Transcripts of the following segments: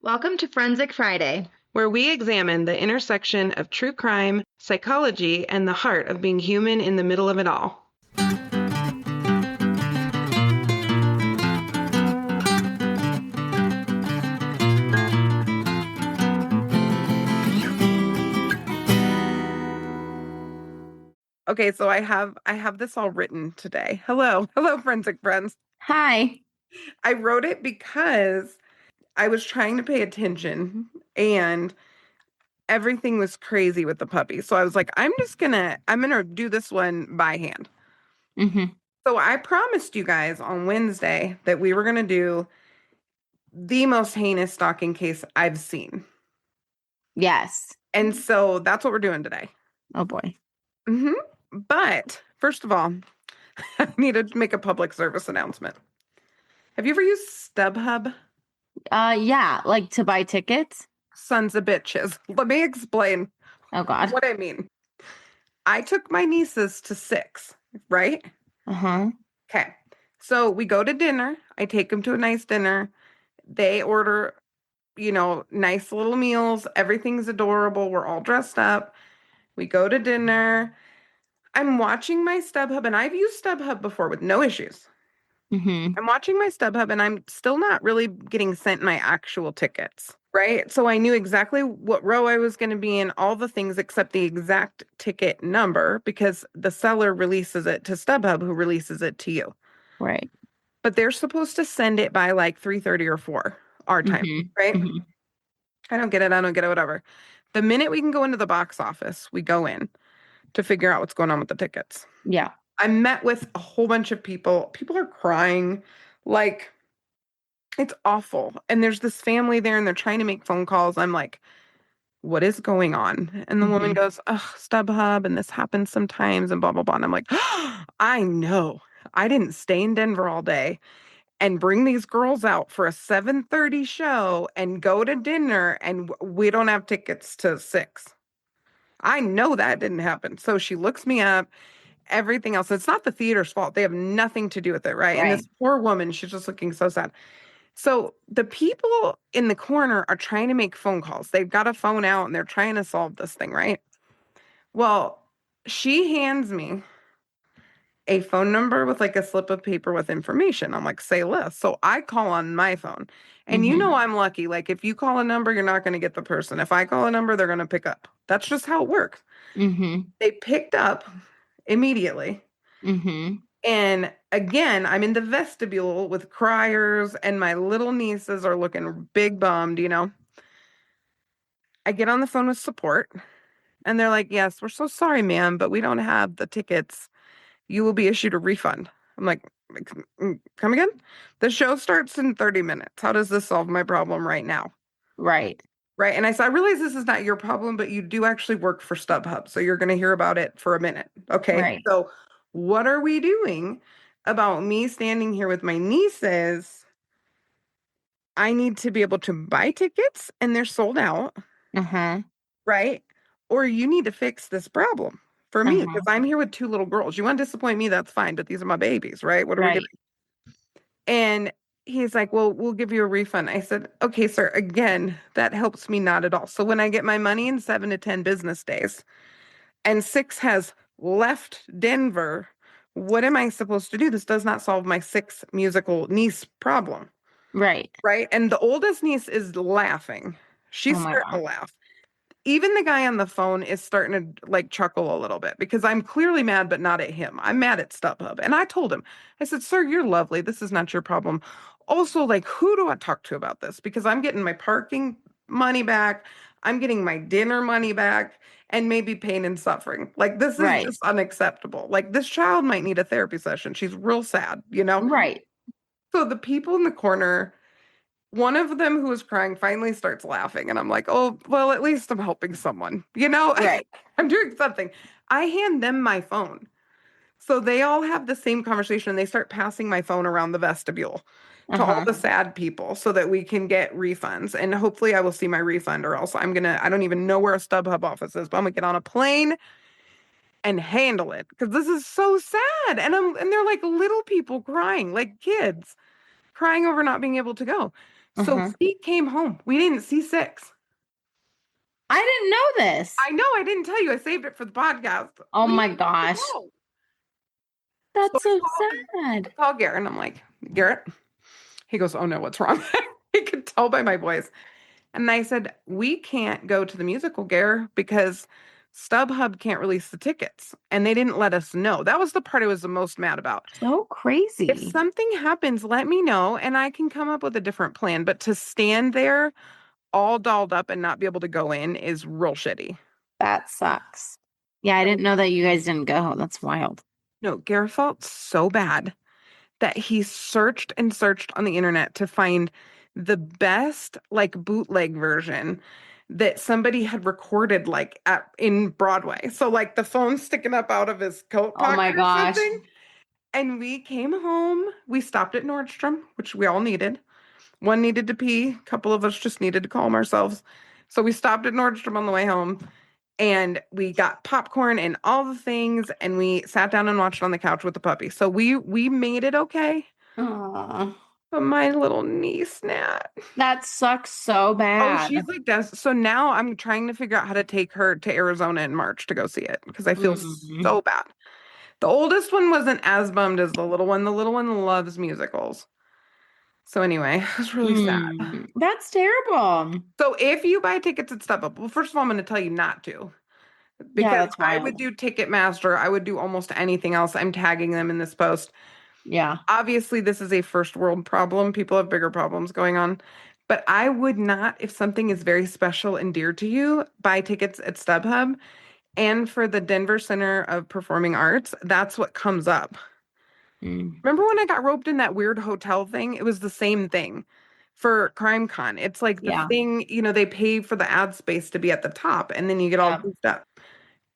Welcome to Forensic Friday. where we examine the intersection of true crime, psychology, and the heart of being human in the middle of it all. Okay, so I have this all written today. Hello, forensic friends. Hi. I wrote it because I was trying to pay attention and everything was crazy with the puppy. So I was like, I'm gonna do this one by hand. Mm-hmm. So I promised you guys on Wednesday that we were gonna do the most heinous stalking case I've seen. Yes. And so that's what we're doing today. Oh boy. hmm But first of all, I need to make a public service announcement. Have you ever used StubHub? Yeah, like to buy tickets. Sons of bitches. Let me explain Oh God. what I mean. I took my nieces to Six, right? Uh-huh. Okay. So we go to dinner. I take them to a nice dinner. They order, nice little meals. Everything's adorable. We're all dressed up. We go to dinner. I'm watching my StubHub, and I've used StubHub before with no issues. Mm-hmm. I'm watching my StubHub, and I'm still not really getting sent my actual tickets, right? So I knew exactly what row I was going to be in, all the things except the exact ticket number, because the seller releases it to StubHub, who releases it to you. Right. But they're supposed to send it by like 3:30 or 4 our time, Mm-hmm. right? Mm-hmm. I don't get it. Whatever. The minute we can go into the box office, we go in to figure out what's going on with the tickets. Yeah. I met with a whole bunch of people. People are crying. Like, it's awful. And there's this family there and they're trying to make phone calls. I'm like, what is going on? And the woman Mm-hmm. goes, ugh, StubHub, and this happens sometimes, and blah, blah, blah. And I'm like, I know. I didn't stay in Denver all day and bring these girls out for a 7:30 show and go to dinner, and we don't have tickets to 6. I know that didn't happen. So she looks me up, everything else. It's not the theater's fault. They have nothing to do with it, right? And Right. this poor woman, she's just looking so sad. So the people in the corner are trying to make phone calls. They've got a phone out and they're trying to solve this thing, right? Well, she hands me a phone number with like a slip of paper with information. I'm like, say less. So I call on my phone. And Mm-hmm. I'm lucky. Like if you call a number, you're not going to get the person. If I call a number, they're going to pick up. That's just how it works. Mm-hmm. They picked up immediately. Mm-hmm. And again, I'm in the vestibule with criers, and my little nieces are looking big bummed. I get on the phone with support, and they're like, yes, we're so sorry, ma'am, but we don't have the tickets. You will be issued a refund. I'm like, come again? The show starts in 30 minutes. How does this solve my problem right now? Right. Right. And I said, I realize this is not your problem, but you do actually work for StubHub. So you're going to hear about it for a minute. Okay. Right. So what are we doing about me standing here with my nieces? I need to be able to buy tickets and they're sold out. Uh-huh. Right. Or you need to fix this problem for me Uh-huh. because I'm here with two little girls. You want to disappoint me? That's fine. But these are my babies. Right. What are we doing? Right. And he's like, well, we'll give you a refund. I said, okay, sir. Again, that helps me not at all. So when I get my money in 7 to 10 business days and Six has left Denver, what am I supposed to do? This does not solve my Six musical niece problem. Right. Right. And the oldest niece is laughing. Oh She's my starting to God. laugh. Even the guy on the phone is starting to like chuckle a little bit because I'm clearly mad, but not at him. I'm mad at StubHub. And I told him, I said, sir, you're lovely. This is not your problem. Also, like, who do I talk to about this? Because I'm getting my parking money back. I'm getting my dinner money back and maybe pain and suffering. Like, this is Right. just unacceptable. Like, this child might need a therapy session. She's real sad. Right. So the people in the corner, one of them who was crying finally starts laughing, and I'm like, oh, well, at least I'm helping someone, Right. I'm doing something. I hand them my phone. So they all have the same conversation. They start passing my phone around the vestibule to all Uh-huh. the sad people so that we can get refunds. And hopefully I will see my refund, or else I don't even know where a StubHub office is, but I'm gonna get on a plane and handle it because this is so sad. And they're like little people crying, like kids crying over not being able to go. So Uh-huh. we came home. We didn't see 6. I didn't know this. I know I didn't tell you. I saved it for the podcast. Oh We my didn't even gosh. know. So That's so sad. I call Garrett and I'm like, Garrett. He goes, oh no, what's wrong? He could tell by my voice. And I said, we can't go to the musical, Gare, because StubHub can't release the tickets. And they didn't let us know. That was the part I was the most mad about. So If crazy. something happens, let me know and I can come up with a different plan. But to stand there all dolled up and not be able to go in is real shitty. That sucks. Yeah, I didn't know that you guys didn't go. That's wild. No, Gare felt so bad that he searched and searched on the internet to find the best like bootleg version that somebody had recorded like in Broadway. So like the phone sticking up out of his coat Oh my pocket or gosh. something. And we came home. We stopped at Nordstrom, which we all needed. One needed to pee. A couple of us just needed to calm ourselves. So we stopped at Nordstrom on the way home and we got popcorn and all the things and we sat down and watched on the couch with the puppy. So we made it okay. Oh, But my little niece, Nat. that sucks so Oh, bad. she's like this. So now I'm trying to figure out how to take her to Arizona in March to go see it because I feel Mm. so bad. The oldest one wasn't as bummed as the little one. The little one loves musicals. So anyway, it was really sad. That's terrible. So if you buy tickets at StubHub, well, first of all, I'm going to tell you not to Yeah, because that's I would wild. do Ticketmaster. I would do almost anything else. I'm tagging them in this post. Yeah. Obviously, this is a first world problem. People have bigger problems going on. But I would not, if something is very special and dear to you, buy tickets at StubHub. And for the Denver Center of Performing Arts, that's what comes up. Mm. Remember when I got roped in that weird hotel thing? It was the same thing for CrimeCon. It's like the Yeah. thing, they pay for the ad space to be at the top and then you get all Yeah. goofed up.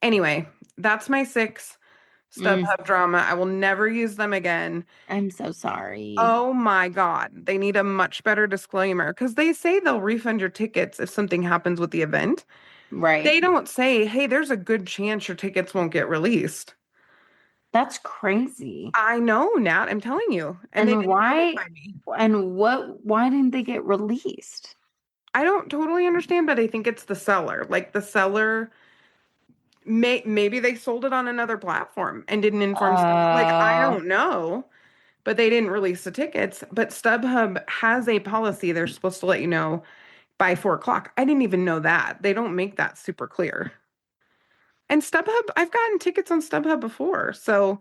Anyway, that's my 6 Mm. StubHub drama. I will never use them again. I'm so sorry. Oh my God. They need a much better disclaimer because they say they'll refund your tickets if something happens with the event. Right. They don't say, hey, there's a good chance your tickets won't get released. That's crazy. I know, Nat, I'm telling you. And they And didn't why notify me. why didn't they get released? I don't totally understand, but I think it's the seller. Like the seller, maybe they sold it on another platform and didn't inform Stub. Like I Uh, don't know, but they didn't release the tickets. But StubHub has a policy they're supposed to let you know by 4 o'clock. I didn't even know that. They don't make that super clear. And StubHub, I've gotten tickets on StubHub before, so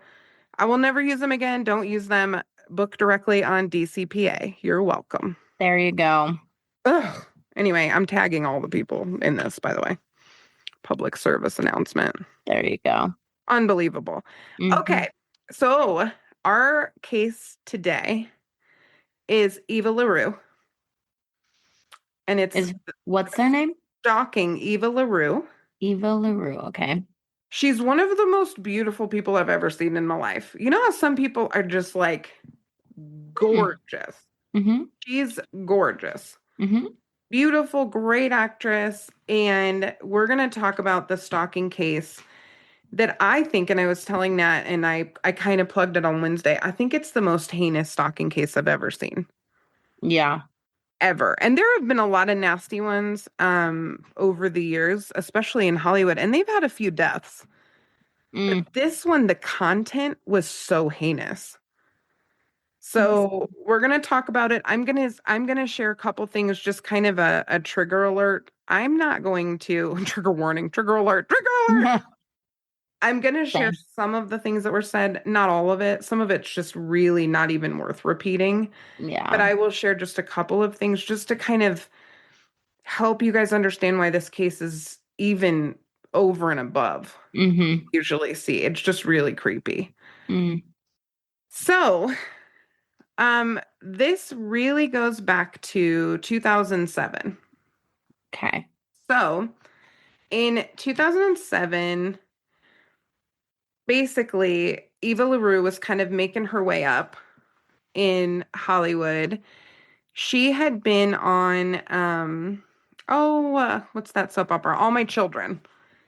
I will never use them again. Don't use them. Book directly on DCPA. You're welcome. there you go. Ugh. Anyway, I'm tagging all the people in this, by the way. Public service announcement. There you go. Unbelievable. Hmm. Okay, so our case today is Eva LaRue, and it's Is what's their name? stalking Eva LaRue. Eva LaRue. Okay. She's one of the most beautiful people I've ever seen in my life. You know how some people are just like gorgeous? Mm-hmm. She's gorgeous. Mm-hmm. Beautiful, great actress. And we're going to talk about the stalking case that I think, and I was telling Nat, and I kind of plugged it on Wednesday. I think it's the most heinous stalking case I've ever seen. Yeah. Ever. And there have been a lot of nasty ones over the years, especially in Hollywood, and they've had a few deaths. But Mm. this one, the content was so heinous. That's So we're gonna talk about it. I'm gonna share a couple things, just kind of a trigger alert. I'm not going to trigger warning, trigger alert, trigger alert. I'm gonna share Same. some of the things that were said, not all of it. Some of it's just really not even worth repeating. But Yeah. I will share just a couple of things just to kind of help you guys understand why this case is even over and above Mm-hmm. usually see. It's just really creepy. Mm. So, this really goes back to 2007. Okay. So, in 2007, basically, Eva LaRue was kind of making her way up in Hollywood. She had been on, what's that soap opera? All My Children.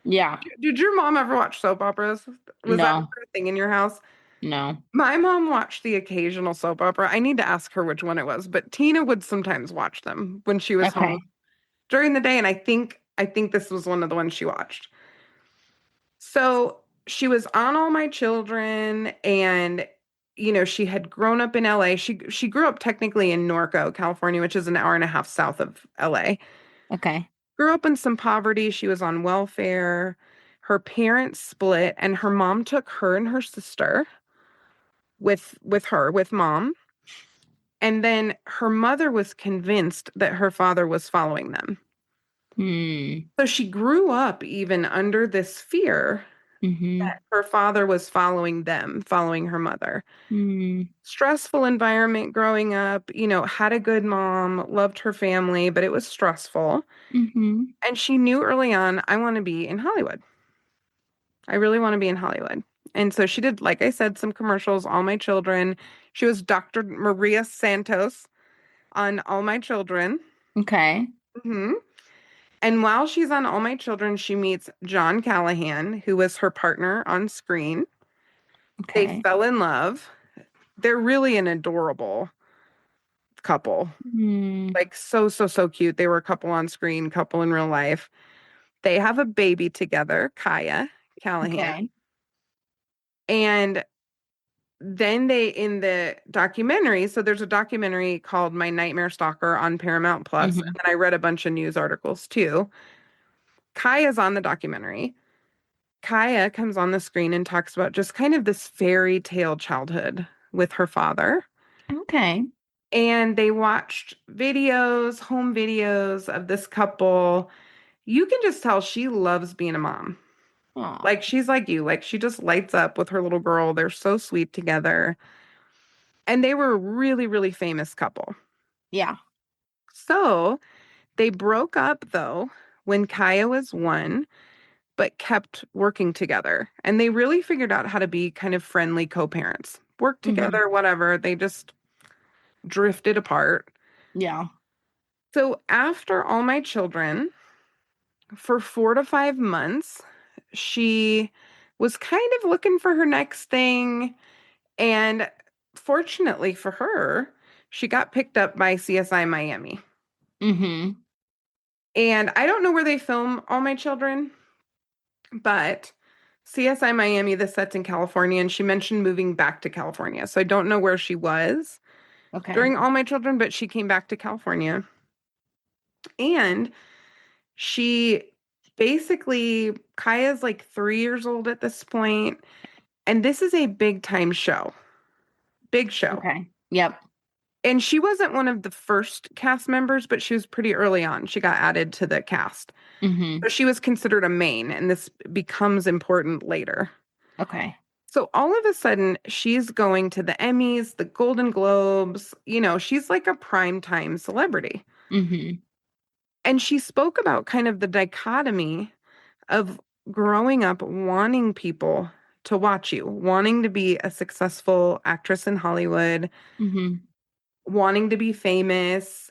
Yeah. Did your mom ever watch soap operas? Was that No. ever a thing in your house? No. My mom watched the occasional soap opera. I need to ask her which one it was, but Tina would sometimes watch them when she was home Okay. during the day, and I think this was one of the ones she watched. So she was on All My Children, and she had grown up in LA. She grew up technically in Norco, California, which is an hour and a half south of LA. Okay. Grew up in some poverty. She was on welfare. Her parents split, and her mom took her and her sister with mom. And then her mother was convinced that her father was following them. Hmm. So she grew up even under this fear Mm-hmm. that her father was following them, following her mother. Hmm. Stressful environment growing up, had a good mom, loved her family, but it was stressful. Mm-hmm. And she knew early on, I want to be in Hollywood. I really want to be in Hollywood. And so she did, like I said, some commercials, All My Children. She was Dr. Maria Santos on All My Children. Okay. hmm And while she's on All My Children, she meets John Callahan, who was her partner on screen. They Okay. fell in love. They're really an adorable couple. Hmm. Like so, so, so cute. They were a couple on screen, couple in real life. They have a baby together, Kaya Callahan. Okay. And then they in the documentary, so there's a documentary called My Nightmare Stalker on Paramount Plus, and Mm-hmm. then I read a bunch of news articles too. Kaya's on the documentary. Kaya comes on the screen and talks about just kind of this fairy tale childhood with her father. Okay. And they watched videos, home videos of this couple. You can just tell she loves being a mom. Oh. Like she's like you, like she just lights up with her little girl. They're so sweet together. And they were a really, really famous couple. Yeah. So they broke up though when Kaya was one, but kept working together. And they really figured out how to be kind of friendly co-parents. Work Mm-hmm. together, whatever. They just drifted apart. Yeah. So after All My Children, for 4 to 5 months, she was kind of looking for her next thing. And fortunately for her, she got picked up by CSI Miami. Mm-hmm. And I don't know where they film All My Children, but CSI Miami, the set's in California, and she mentioned moving back to California. So I don't know where she was Okay. during All My Children, but she came back to California. And she basically, Kaya's like 3 years old at this point, and this is a big time show, big show. Okay. Yep. And she wasn't one of the first cast members, but she was pretty early on. She got added to the cast. Mm-hmm. So she was considered a main, and this becomes important later. Okay. So all of a sudden, she's going to the Emmys, the Golden Globes. She's like a primetime celebrity. Mm-hmm. And she spoke about kind of the dichotomy of growing up wanting people to watch you, wanting to be a successful actress in Hollywood, Mm-hmm. wanting to be famous,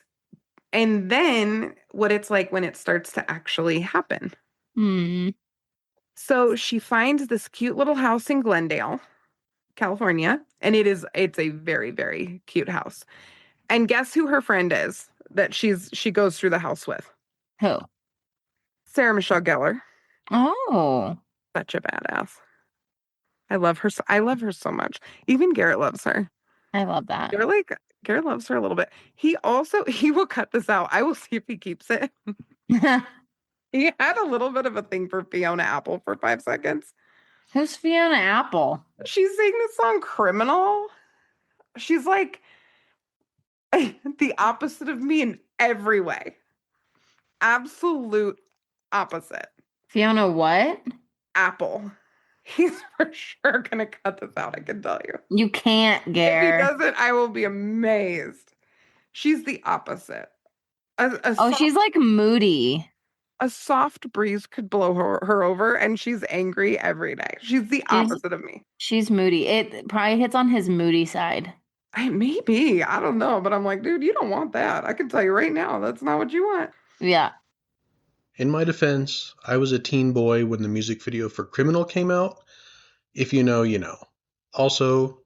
and then what it's like when it starts to actually happen. Mm. So she finds this cute little house in Glendale, California, and it's a very, very cute house. And guess who her friend is that she goes through the house with? Who? Sarah Michelle Gellar. Oh, Such a badass. I love her. I love her so much. Even Garrett loves her. I love that. They're like Garrett loves her a little bit. He will cut this out. I will see if he keeps it. He had a little bit of a thing for Fiona Apple for 5 seconds. Who's Fiona Apple? She's singing the song Criminal. She's like the opposite of me in every way. Absolute opposite. Fiona what? Apple. He's for sure gonna cut this out, I can tell you. You can't, If he Gare. doesn't, I will be amazed. She's the opposite. Oh, she's like moody. A soft breeze could blow her over, and she's angry every day. She's the She's opposite of me. she's moody. It probably hits on his moody side. Maybe. I don't know. But I'm like, dude, you don't want that. I can tell you right now, that's not what you want. Yeah. In my defense, I was a teen boy when the music video for Criminal came out. If you know, you know. Also,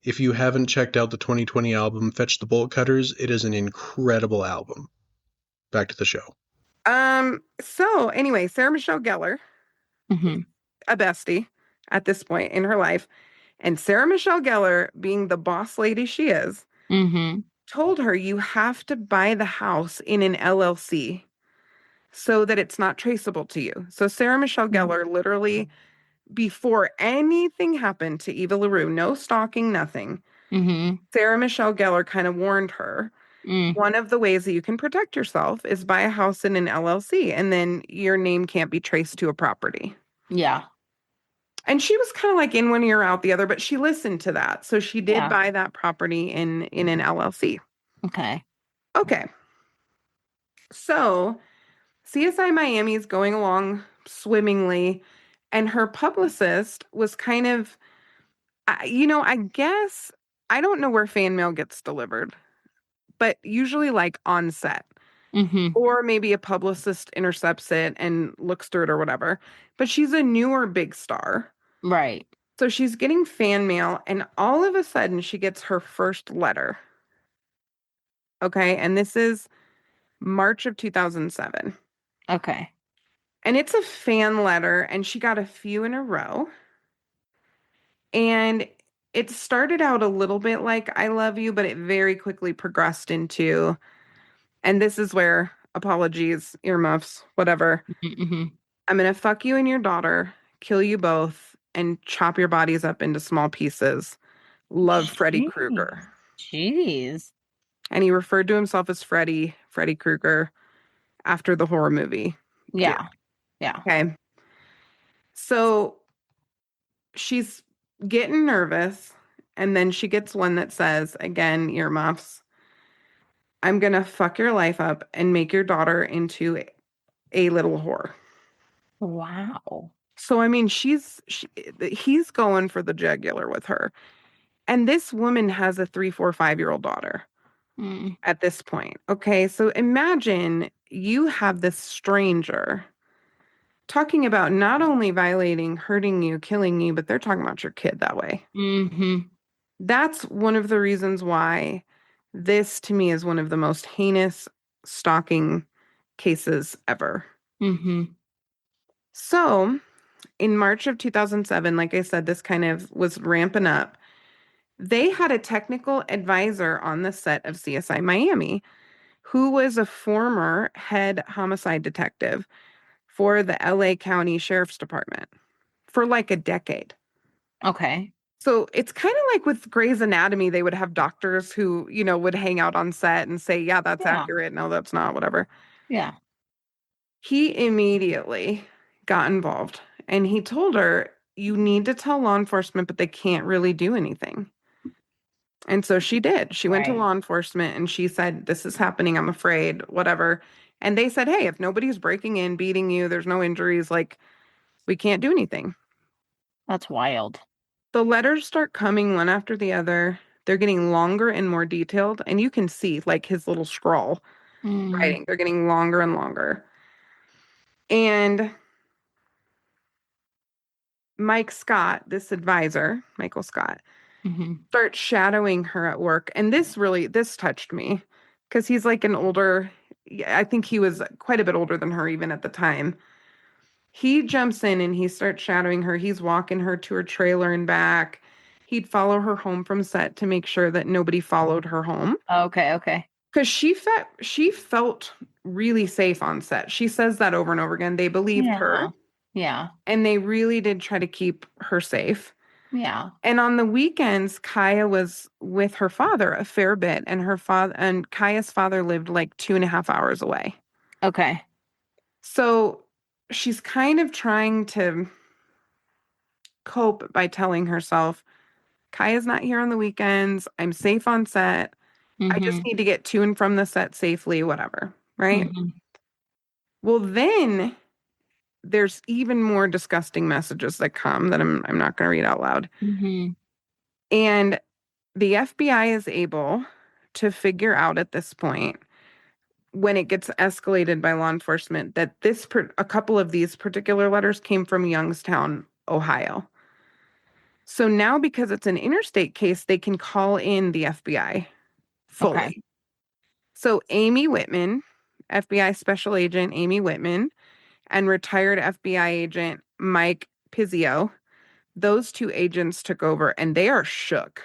if you haven't checked out the 2020 album Fetch the Bolt Cutters, it is an incredible album. Back to the show. So anyway, Sarah Michelle Gellar, Mm-hmm. a bestie at this point in her life, and Sarah Michelle Gellar, being the boss lady she is, Mm-hmm. told her you have to buy the house in an LLC so that it's not traceable to you. So Sarah Michelle Gellar literally, before anything happened to Eva LaRue, no stalking, nothing, Mm-hmm. Sarah Michelle Gellar kind of warned her, Mm. one of the ways that you can protect yourself is buy a house in an LLC, and then your name can't be traced to a property. Yeah. And she was kind of like in one ear out the other, but she listened to that. So she did Yeah. buy that property in an LLC. Okay. Okay. So CSI Miami is going along swimmingly, and her publicist was kind of, I guess, I don't know where fan mail gets delivered, but usually like on set. Mm-hmm. Or maybe a publicist intercepts it and looks through it or whatever. But she's a newer big star. Right. So she's getting fan mail, and all of a sudden she gets her first letter. Okay. And this is March of 2007. Okay. And it's a fan letter, and she got a few in a row. And it started out a little bit like I love you, but it very quickly progressed into, and this is where apologies, earmuffs, whatever. Mm-hmm. I'm going to fuck you and your daughter, kill you both, and chop your bodies up into small pieces. Love, Freddy Krueger. Jeez. And he referred to himself as Freddy Krueger, after the horror movie. Yeah. Yeah. Okay. So she's getting nervous, and then she gets one that says, again, earmuffs, I'm going to fuck your life up and make your daughter into a little whore. Wow. So, I mean, he's going for the jugular with her. And this woman has a 3, 4, 5-year-old daughter Mm. at this point. Okay. So imagine you have this stranger talking about not only violating, hurting you, killing you, but they're talking about your kid that way. Mm-hmm. That's one of the reasons why this to me is one of the most heinous stalking cases ever. Mm-hmm. So in March of 2007, like I said, this kind of was ramping up. They had a technical advisor on the set of CSI Miami who was a former head homicide detective for the LA County Sheriff's Department for like a decade. Okay. So it's kind of like with Grey's Anatomy, they would have doctors who, would hang out on set and say, yeah, that's Yeah. accurate. No, that's not, whatever. Yeah. He immediately got involved, and he told her, you need to tell law enforcement, but they can't really do anything. And so she did. She went to Right. law enforcement and she said, this is happening, I'm afraid, whatever. And they said, hey, if nobody's breaking in, beating you, there's no injuries, like, we can't do anything. That's wild. The letters start coming one after the other. They're getting longer and more detailed. And you can see, like, his little scrawl writing. They're getting longer and longer. And Mike Scott, this advisor, Michael Scott, Mm-hmm. starts shadowing her at work. And this touched me because he's like an older, I think he was quite a bit older than her even at the time. He jumps in and he starts shadowing her. He's walking her to her trailer and back. He'd follow her home from set to make sure that nobody followed her home. Okay. Okay. Because she felt really safe on set. She says that over and over again. They believed her. Yeah. And they really did try to keep her safe. Yeah. And on the weekends, Kaya was with her father a fair bit, and Kaya's father lived like 2.5 hours away. Okay. So she's kind of trying to cope by telling herself, Kaya's not here on the weekends. I'm safe on set. I just Mm-hmm. need to get to and from the set safely, whatever. Right. Mm-hmm. Well, then there's even more disgusting messages that come that I'm not going to read out loud. Mm-hmm. And the FBI is able to figure out at this point, when it gets escalated by law enforcement, that a couple of these particular letters came from Youngstown, Ohio. So now, because it's an interstate case, they can call in the FBI fully. Okay. So Amy Whitman, FBI Special Agent Amy Whitman, and retired FBI agent Mike Pizzio, those two agents took over and they are shook.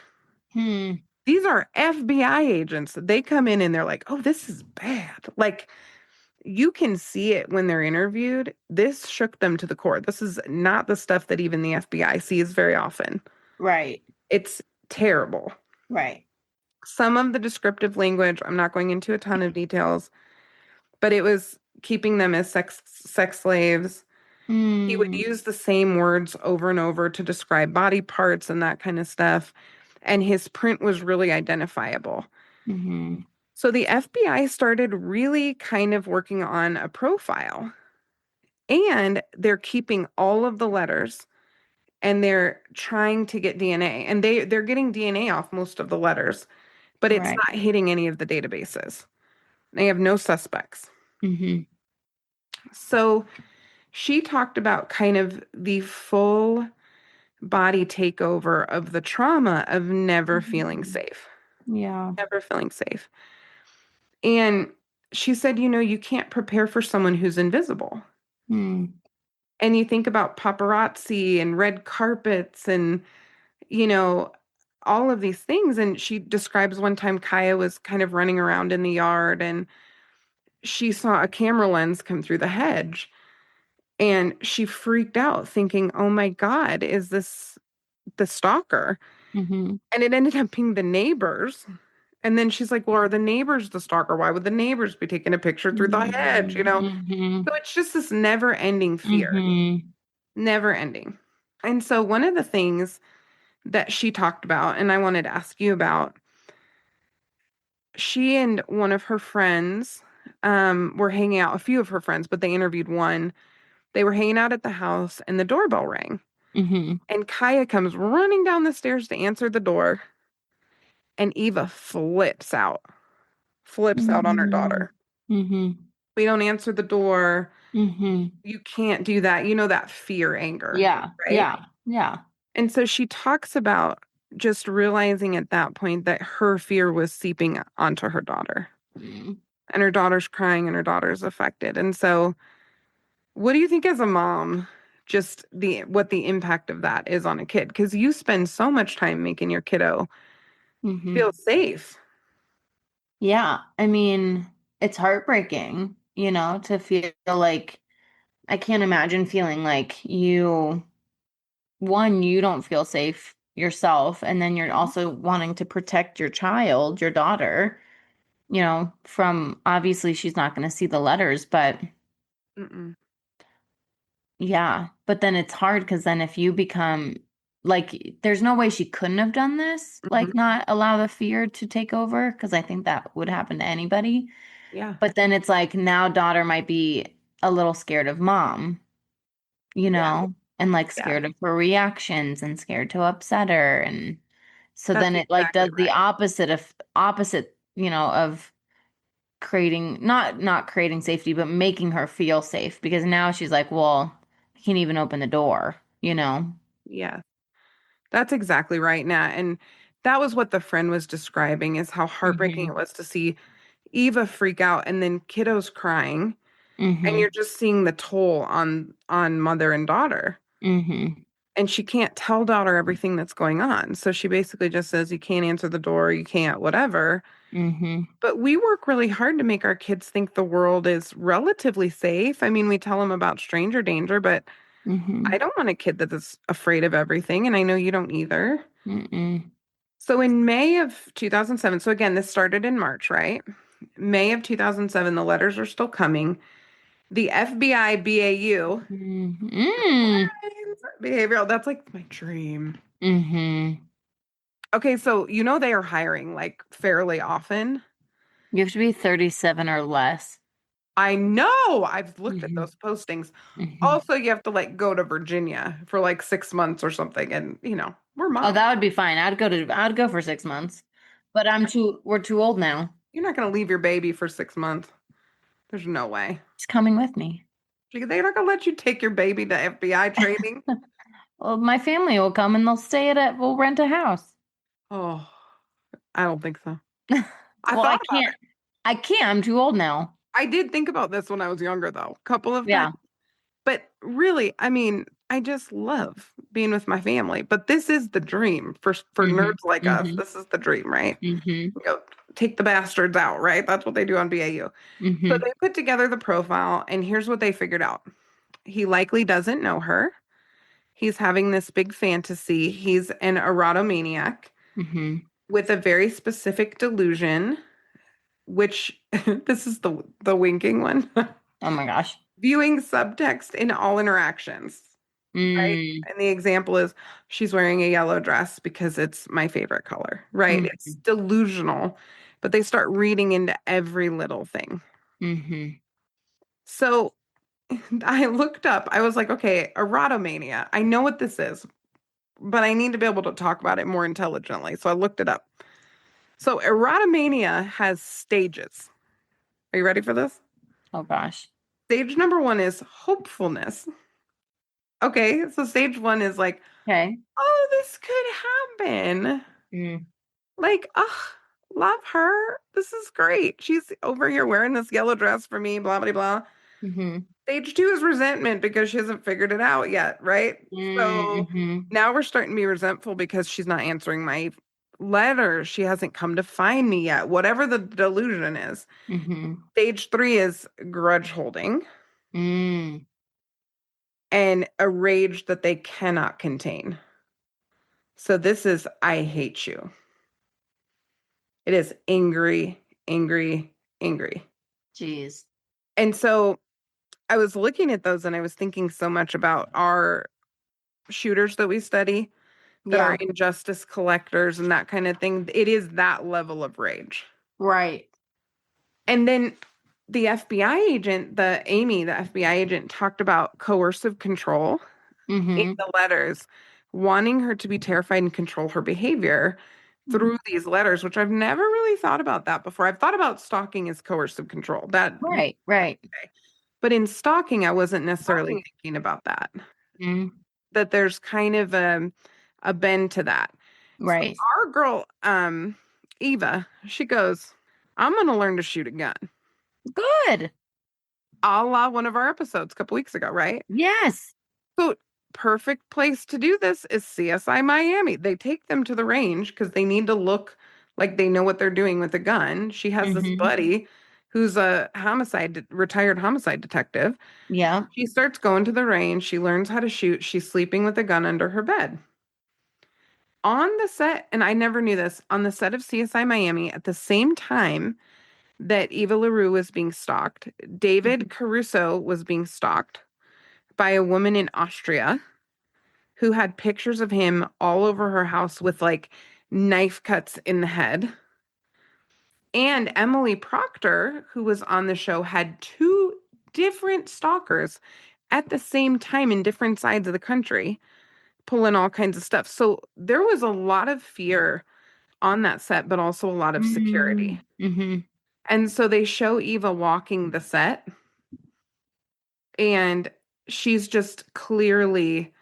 These are FBI agents. They come in and they're like, oh, this is bad. Like, you can see it when they're interviewed. This shook them to the core. This is not the stuff that even the FBI sees very often. Right. It's terrible. Right. Some of the descriptive language, I'm not going into a ton of details, but it was keeping them as sex slaves. He would use the same words over and over to describe body parts and that kind of stuff. And his print was really identifiable. So the FBI started really kind of working on a profile. And they're keeping all of the letters and they're trying to get DNA. And they're getting DNA off most of the letters, but it's Right. not hitting any of the databases. They have no suspects. So she talked about kind of the full body takeover of the trauma of never feeling safe. Yeah. Never feeling safe. And she said, you know, you can't prepare for someone who's invisible. And you think about paparazzi and red carpets and, you know, all of these things. And she describes one time Kaya was kind of running around in the yard and she saw a camera lens come through the hedge and she freaked out thinking, oh my God, is this the stalker? And it ended up being the neighbors. And then she's like, well, are the neighbors the stalker? Why would the neighbors be taking a picture through the hedge? You know? So it's just this never ending fear. Never ending. And so one of the things that she talked about, and I wanted to ask you about, she and one of her friends were hanging out, a few of her friends, but they interviewed one. They were hanging out at the house and the doorbell rang. And Kaya comes running down the stairs to answer the door. And Eva flips out on her daughter. We don't answer the door. You can't do that. You know, that fear, anger. Yeah. Right? Yeah. Yeah. And so she talks about just realizing at that point that her fear was seeping onto her daughter. And her daughter's crying and her daughter's affected. And so what do you think as a mom, just what the impact of that is on a kid? Because you spend so much time making your kiddo feel safe. Yeah. I mean, it's heartbreaking, you know, to feel like I can't imagine feeling like you don't feel safe yourself, and then you're also wanting to protect your child, your daughter, you know, from obviously she's not going to see the letters, but yeah, but then it's hard because then if you become like, there's no way she couldn't have done this, like not allow the fear to take over, because I think that would happen to anybody. Yeah. But then it's like now daughter might be a little scared of mom, you know, and like scared of her reactions and scared to upset her. And so That's then it like exactly does the opposite, you know, of creating not creating safety, but making her feel safe, because now she's like, well, I can't even open the door, you know? Yeah. That's exactly right, Nat. And that was what the friend was describing, is how heartbreaking it was to see Eva freak out and then kiddos crying. And you're just seeing the toll on mother and daughter. And she can't tell daughter everything that's going on. So she basically just says, you can't answer the door, you can't, whatever. But we work really hard to make our kids think the world is relatively safe. I mean, we tell them about stranger danger, but I don't want a kid that is afraid of everything. And I know you don't either. So in May of 2007, so again, this started in March, right? May of 2007, the letters are still coming. The FBI BAU, behavioral, that's like my dream. Okay, so you know they are hiring like fairly often. You have to be 37 or less. I know. I've looked at those postings. Also, you have to like go to Virginia for like 6 months or something, and you know we're moms. Oh, that would be fine. I'd go for 6 months, but we're too old now. You're not gonna leave your baby for 6 months. There's no way. She's coming with me. They're not gonna let you take your baby to FBI training. Well, my family will come and we'll rent a house. Oh, I don't think so. I Well, I thought about can't. it. I can't. I'm too old now. I did think about this when I was younger, though, a couple of times. Yeah. But really, I mean, I just love being with my family. But this is the dream for Mm-hmm. nerds like us. Mm-hmm. This is the dream, right? Mm-hmm. You know, take the bastards out, right? That's what they do on BAU. So Mm-hmm. they put together the profile, and here's what they figured out. He likely doesn't know her. He's having this big fantasy. He's an erotomaniac Mm-hmm. with a very specific delusion, which this is the winking one. Oh my gosh. Viewing subtext in all interactions, right? Mm. And the example is she's wearing a yellow dress because it's my favorite color, right? Mm-hmm. It's delusional, but they start reading into every little thing. Mm-hmm. So I looked up, I was like, okay, erotomania. I know what this is, but I need to be able to talk about it more intelligently. So I looked it up. So erotomania has stages. Are you ready for this? Oh gosh. Stage number one is hopefulness. Okay, so stage one is like, Okay. oh, this could happen. Mm. Like, oh, love her. This is great. She's over here wearing this yellow dress for me, blah, blah, blah. Mm-hmm. Stage two is resentment because she hasn't figured it out yet, right? So Mm-hmm. now we're starting to be resentful because she's not answering my letter. She hasn't come to find me yet, whatever the delusion is. Mm-hmm. Stage three is grudge holding Mm. and a rage that they cannot contain. So this is, I hate you. It is angry, angry, angry. Jeez. And so I was looking at those and I was thinking so much about our shooters that we study that are Yeah. injustice collectors and that kind of thing. It is that level of rage. Right. And then the FBI agent, the FBI agent, talked about coercive control in Mm-hmm. the letters, wanting her to be terrified and control her behavior through these letters, which I've never really thought about that before. I've thought about stalking as coercive control. Right. Right. Okay. But in stalking, I wasn't necessarily thinking about that. Mm. That there's kind of a bend to that. So Right. our girl, Eva, she goes, I'm gonna learn to shoot a gun. Good. A la one of our episodes a couple weeks ago, right? Yes. So perfect place to do this is CSI Miami. They take them to the range because they need to look like they know what they're doing with a gun. She has this Mm-hmm. buddy who's a retired homicide detective. Yeah. She starts going to the range. She learns how to shoot. She's sleeping with a gun under her bed. On the set, and I never knew this, on the set of CSI Miami, at the same time that Eva LaRue was being stalked, David Caruso was being stalked by a woman in Austria who had pictures of him all over her house with like knife cuts in the head. And Emily Proctor, who was on the show, had two different stalkers at the same time in different sides of the country, pulling all kinds of stuff. So there was a lot of fear on that set, but also a lot of security. Mm-hmm. And so they show Eva walking the set, and she's just clearly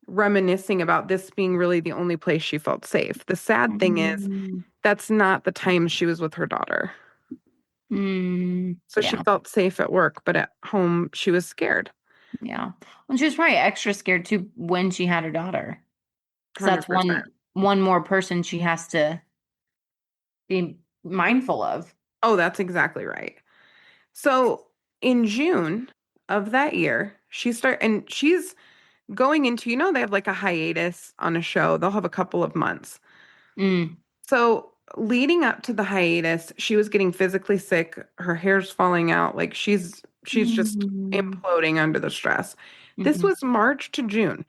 reminiscing about this being really the only place she felt safe. The sad thing is, Mm-hmm. that's not the time she was with her daughter. Mm. So she Yeah. felt safe at work, but at home, she was scared. Yeah. Well, she was probably extra scared too when she had her daughter. Because that's 100%. one more person she has to be mindful of. Oh, that's exactly right. So in June of that year, and she's going into, they have like a hiatus on a show. They'll have a couple of months. Mm. So leading up to the hiatus, she was getting physically sick. Her hair's falling out. Like she's just Mm. imploding under the stress. This Mm-hmm. was March to June.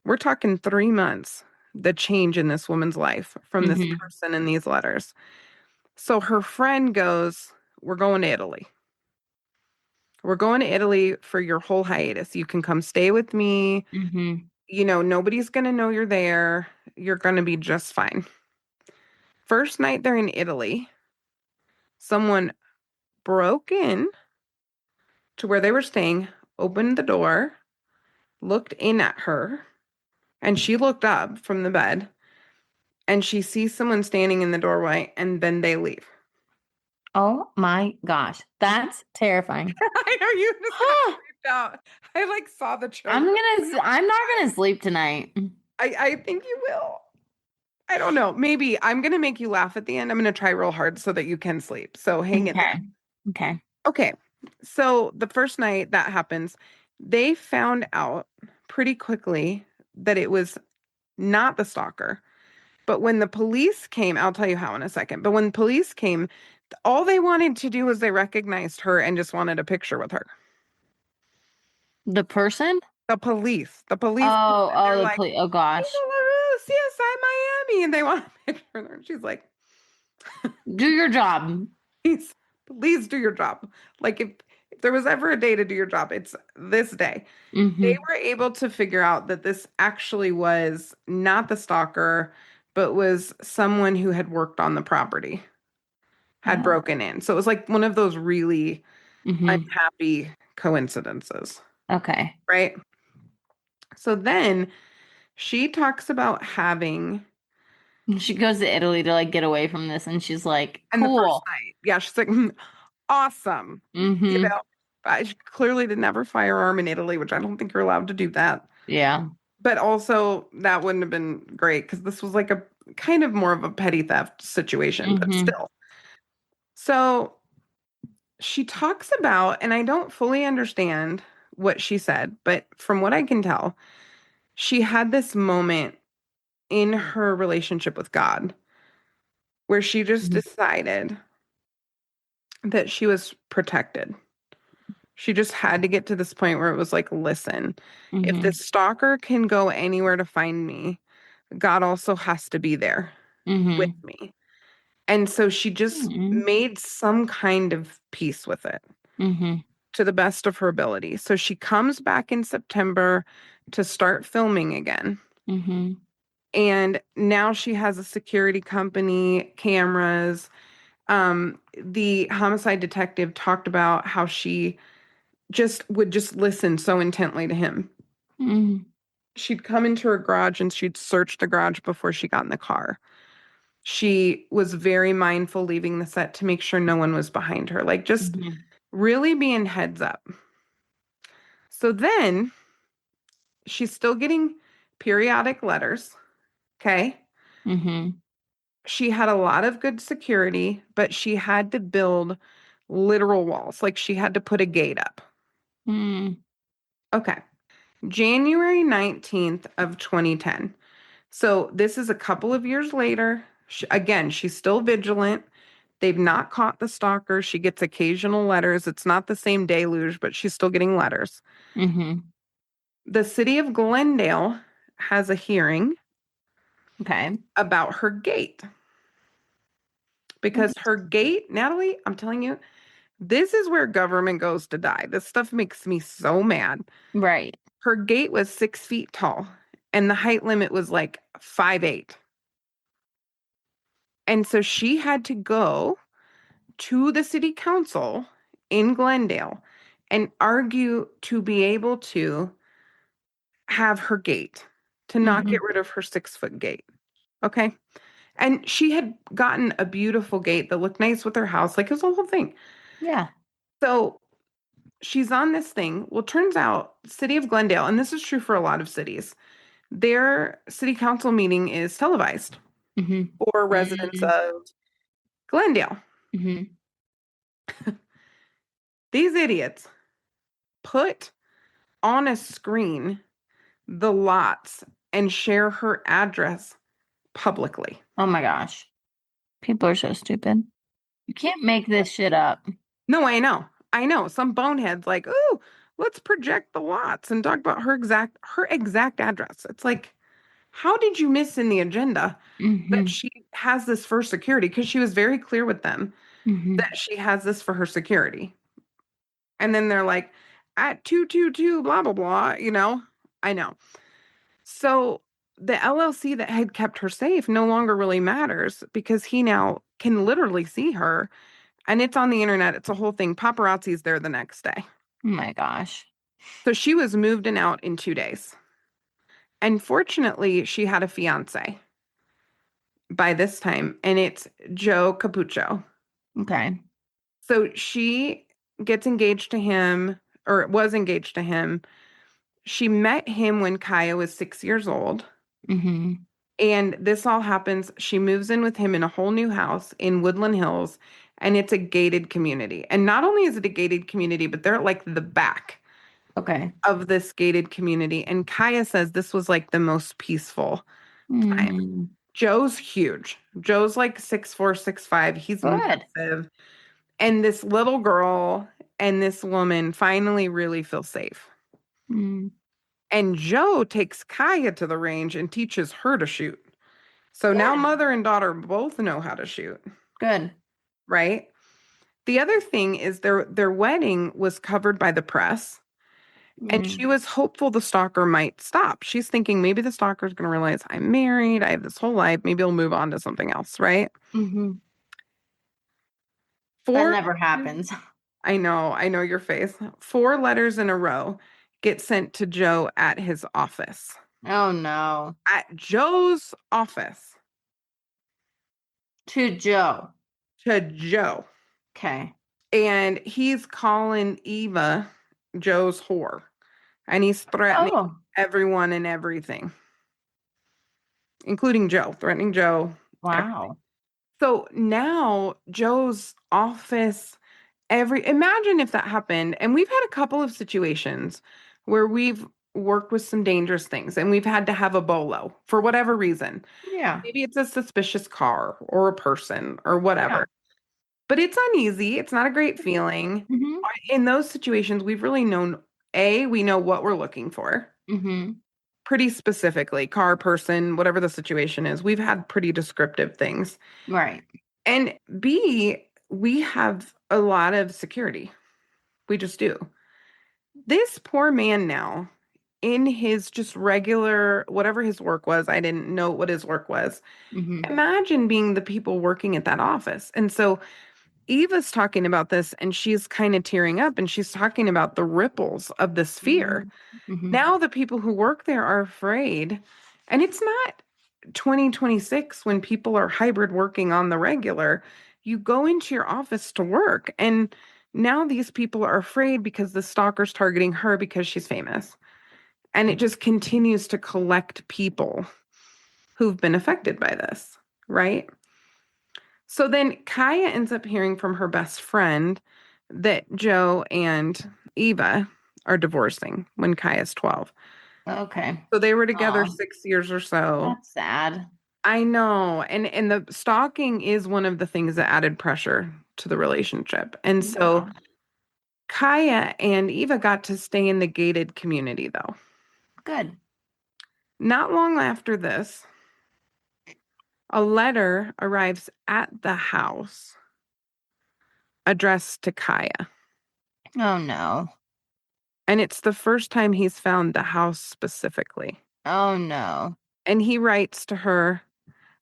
We're talking 3 months, the change in this woman's life from this Mm-hmm. person in these letters. So her friend goes, we're going to Italy. We're going to Italy for your whole hiatus. You can come stay with me. Mm-hmm. Nobody's going to know you're there. You're going to be just fine. First night they're in Italy, someone broke in to where they were staying, opened the door, looked in at her, And she looked up from the bed and she sees someone standing in the doorway and then they leave. Oh my gosh. That's terrifying. I know you just got creeped out. I like saw the choke. I'm not gonna sleep tonight. I think you will. I don't know. Maybe I'm gonna make you laugh at the end. I'm gonna try real hard so that you can sleep. So hang in there. Okay. Okay. Okay. So the first night that happens, they found out pretty quickly that it was not the stalker. But when the police came, I'll tell you how in a second. But when police came, all they wanted to do was they recognized her and just wanted a picture with her. The person? The police. The police. Oh, And oh, they're the like, police. Oh gosh. Eva LaRue, CSI Miami. And they want a picture of her. And she's like, Do your job. please do your job. Like if there was ever a day to do your job, it's this day. They Mm-hmm. were able to figure out that this actually was not the stalker, but was someone who had worked on the property, had broken in. So it was like one of those really Mm-hmm. unhappy coincidences, Okay. right? So then she talks about having, She goes to Italy to like get away from this, and she's like, and the first cool. night, yeah, she's like, awesome. You Mm-hmm. know, I clearly didn't have her firearm in Italy, which I don't think you're allowed to do that. Yeah. But also, that wouldn't have been great because this was like a kind of more of a petty theft situation, but Mm-hmm. still. So she talks about, and I don't fully understand what she said, but from what I can tell, she had this moment in her relationship with God where she just Mm-hmm. decided that she was protected. She just had to get to this point where it was like, listen, if Mm-hmm. this stalker can go anywhere to find me, God also has to be there with Mm-hmm. me. And so she just made some kind of peace with it Mm-hmm. to the best of her ability. So she comes back in September to start filming again. Mm-hmm. And now she has a security company, cameras. The homicide detective talked about how she just listen so intently to him. Mm-hmm. She'd come into her garage and she'd search the garage before she got in the car. She was very mindful leaving the set to make sure no one was behind her, like just Mm-hmm. really being heads up. So then she's still getting periodic letters. Okay. Mm-hmm. She had a lot of good security, but she had to build literal walls. Like she had to put a gate up. Mm-hmm. Okay. January 19th of 2010. So this is a couple of years later. Again, she's still vigilant. They've not caught the stalker. She gets occasional letters. It's not the same deluge, but she's still getting letters. Mm-hmm. The city of Glendale has a hearing Okay. about her gate because her gate, Natalie, I'm telling you, this is where government goes to die. This stuff makes me so mad. Right. Her gate was 6 feet tall and the height limit was like 5'8". And so she had to go to the city council in Glendale and argue to be able to have her gate, to not Mm-hmm. get rid of her 6 foot gate. Okay. And she had gotten a beautiful gate that looked nice with her house. Like it was a whole thing. Yeah. So she's on this thing. Well, turns out, city of Glendale, and this is true for a lot of cities, their city council meeting is televised Mm-hmm. for residents of Glendale. Mm-hmm. These idiots put on a screen the lots and share her address publicly. Oh my gosh. People are so stupid. You can't make this shit up. No, I know. I know. Some boneheads like, "Ooh, let's project the lots and talk about her exact address." It's like, how did you miss in the agenda that Mm-hmm. she has this for security? Because she was very clear with them Mm-hmm. that she has this for her security. And then they're like, at 222, blah, blah, blah, I know. So the LLC that had kept her safe no longer really matters because he now can literally see her and it's on the internet. It's a whole thing. Paparazzi's there the next day. Oh my gosh. So she was moved and out in 2 days. And fortunately, she had a fiance by this time, and it's Joe Capucho. Okay. So she gets engaged to him, or was engaged to him. She met him when Kaya was 6 years old. Mm-hmm. And this all happens. She moves in with him in a whole new house in Woodland Hills, and it's a gated community. And not only is it a gated community, but they're at like the back Okay. of this gated community. And Kaya says this was like the most peaceful time. Mm, Joe's huge. Joe's like 6'4", 6'5". He's good. massive. And this little girl and this woman finally really feel safe. Mm, And Joe takes Kaya to the range and teaches her to shoot. So now good. mother and daughter both know how to shoot, Good. right? The other thing is their wedding was covered by the press, and she Mm, was hopeful the stalker might stop. She's thinking maybe the stalker's going to realize I'm married, I have this whole life, maybe he'll move on to something else, right? mm-hmm. That Four never letters- happens. I know your face. 4 letters in a row get sent to Joe at his office. Oh no. At Joe's office To Joe. to Joe. Okay. And he's calling Eva Joe's whore. And he's threatening Oh, everyone and everything, including Joe, threatening Joe. wow. So now Joe's office, imagine if that happened. And we've had a couple of situations where we've worked with some dangerous things and we've had to have a bolo for whatever reason. Yeah. Maybe it's a suspicious car or a person or Yeah. whatever. But it's uneasy. It's not a great feeling. Mm-hmm. In those situations, we've really known, we know what we're looking for Mm-hmm. pretty specifically, car, person, whatever the situation is. We've had pretty descriptive things. Right. And B, we have a lot of security. We just do. This poor man now, in his just regular, whatever his work was, I didn't know what his work was. Mm-hmm. Imagine being the people working at that office. And so Eva's talking about this and she's kind of tearing up and she's talking about the ripples of this fear. Mm-hmm. Now the people who work there are afraid. And it's not 2026 when people are hybrid working on the regular. You go into your office to work and now these people are afraid because the stalker's targeting her because she's famous. And it just continues to collect people who've been affected by this, right? So then Kaya ends up hearing from her best friend that Joe and Eva are divorcing when Kaya's 12. Okay. So they were together Oh, 6 years or so. that's sad. I know. And the stalking is one of the things that added pressure to the relationship. And so Yeah. Kaya and Eva got to stay in the gated community though. Good. Not long after this, a letter arrives at the house addressed to Kaya. Oh no. And it's the first time he's found the house specifically. Oh no. And he writes to her,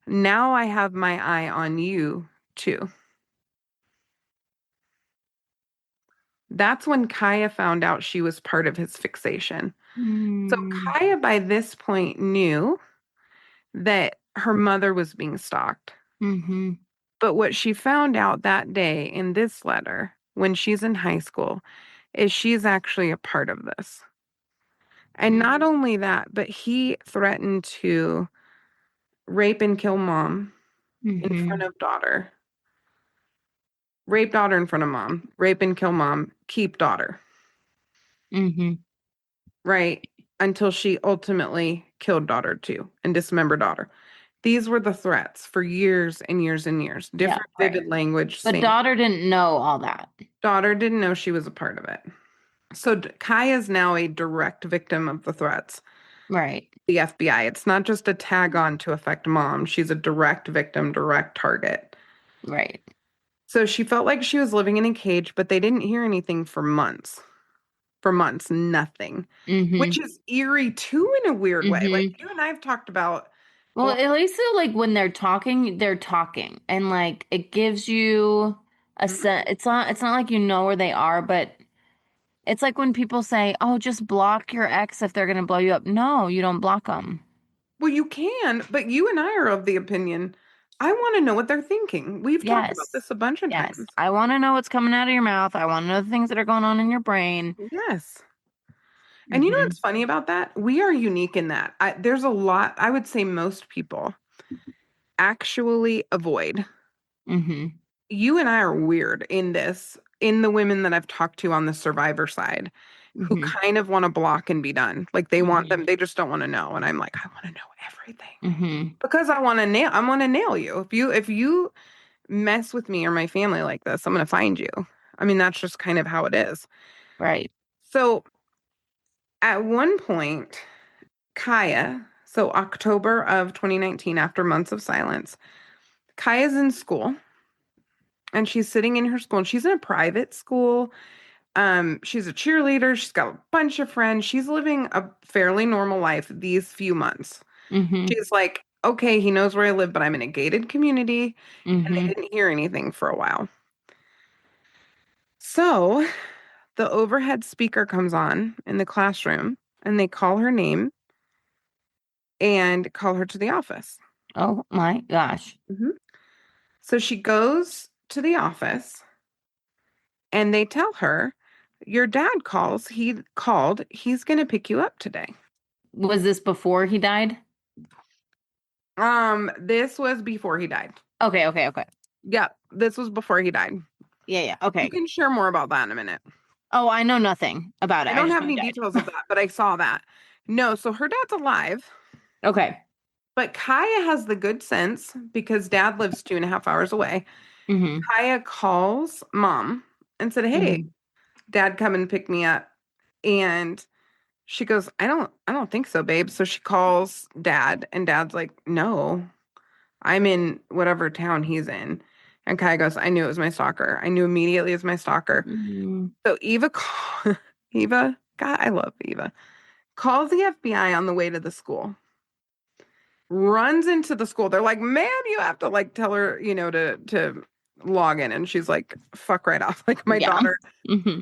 "Now I have my eye on you too." That's when Kaya found out she was part of his fixation. So Mm, Kaya, by this point, knew that her mother was being stalked. mm-hmm. But what she found out that day in this letter, when she's in high school, is she's actually a part of this. And not only that, but he threatened to rape and kill mom in front Mm-hmm. of daughter. Rape daughter in front of mom. Rape and kill mom. Keep daughter. Mm-hmm. Right? Until she ultimately killed daughter too and dismembered daughter. These were the threats for years and years and years. Yeah, Different right. vivid language. But Same. daughter didn't know all that. Daughter didn't know she was a part of it. So Kaya is now a direct victim of the threats. Right. The FBI. It's not just a tag on to affect mom. She's a direct victim, direct target. Right. So she felt like she was living in a cage, but they didn't hear anything for months. For months, nothing. Which Mm-hmm. is eerie too in a weird way. Like Mm-hmm. you and I have talked about a Well, lot. at least like when they're talking, and like it gives you a sense. It's not like you know where they are, but It's like when people say, "Oh, just block your ex if they're going to blow you up." No, you don't block them. Well, you can, but you and I are of the opinion, I want to know what they're thinking. We've talked about Yes. this a bunch of Yes. times. I want to know what's coming out of your mouth. I want to know the things that are going on in your brain. Yes. And you know Mm-hmm. what's funny about that? We are unique in that. There's a lot, I would say most people actually avoid. Mm-hmm. You and I are weird in this, in the women that I've talked to on the survivor side, who Mm-hmm. kind of want to block and be done. Like they want Mm-hmm. them, they just don't want to know. And I'm like, I want to know everything Mm-hmm. because I want to nail you. If you mess with me or my family like this, I'm going to find you. I mean, that's just kind of how it is. Right. So at one point, Kaya, so October of 2019, after months of silence, Kaya's in school and she's sitting in her school and she's in a private school. She's a cheerleader. She's got a bunch of friends. She's living a fairly normal life these few months. Mm-hmm. She's like, okay, he knows where I live, but I'm in a gated community and they Mm-hmm. didn't hear anything for a while. So the overhead speaker comes on in the classroom and they call her name and call her to the office. Oh my gosh. Mhm. So she goes to the office and they tell her, your dad calls. He called. He's going to pick you up today. Was this before he died? This was before he died. Okay, okay, okay. Yep, this was before he died. Yeah, yeah. You Okay. can share more about that in a minute. Oh, I know nothing about it. I I don't just have know he any died. details of that, but I saw that. No, so her dad's alive, Okay. but Kaya has the good sense because dad lives 2.5 hours away. Mm-hmm. Kaya calls mom and said, hey, Mm-hmm. dad, come and pick me up. And she goes, I don't think so, babe. So she calls dad, and dad's like, no, I'm in whatever town he's in. And Kaya goes, I knew it was my stalker. I knew immediately it was my stalker. Mm-hmm. So Eva, God, I love Eva, calls the FBI on the way to the school, runs into the school. They're like, ma'am, you have to like tell her, to log in. And she's like, fuck right off. Like my Yeah. daughter, Mm-hmm.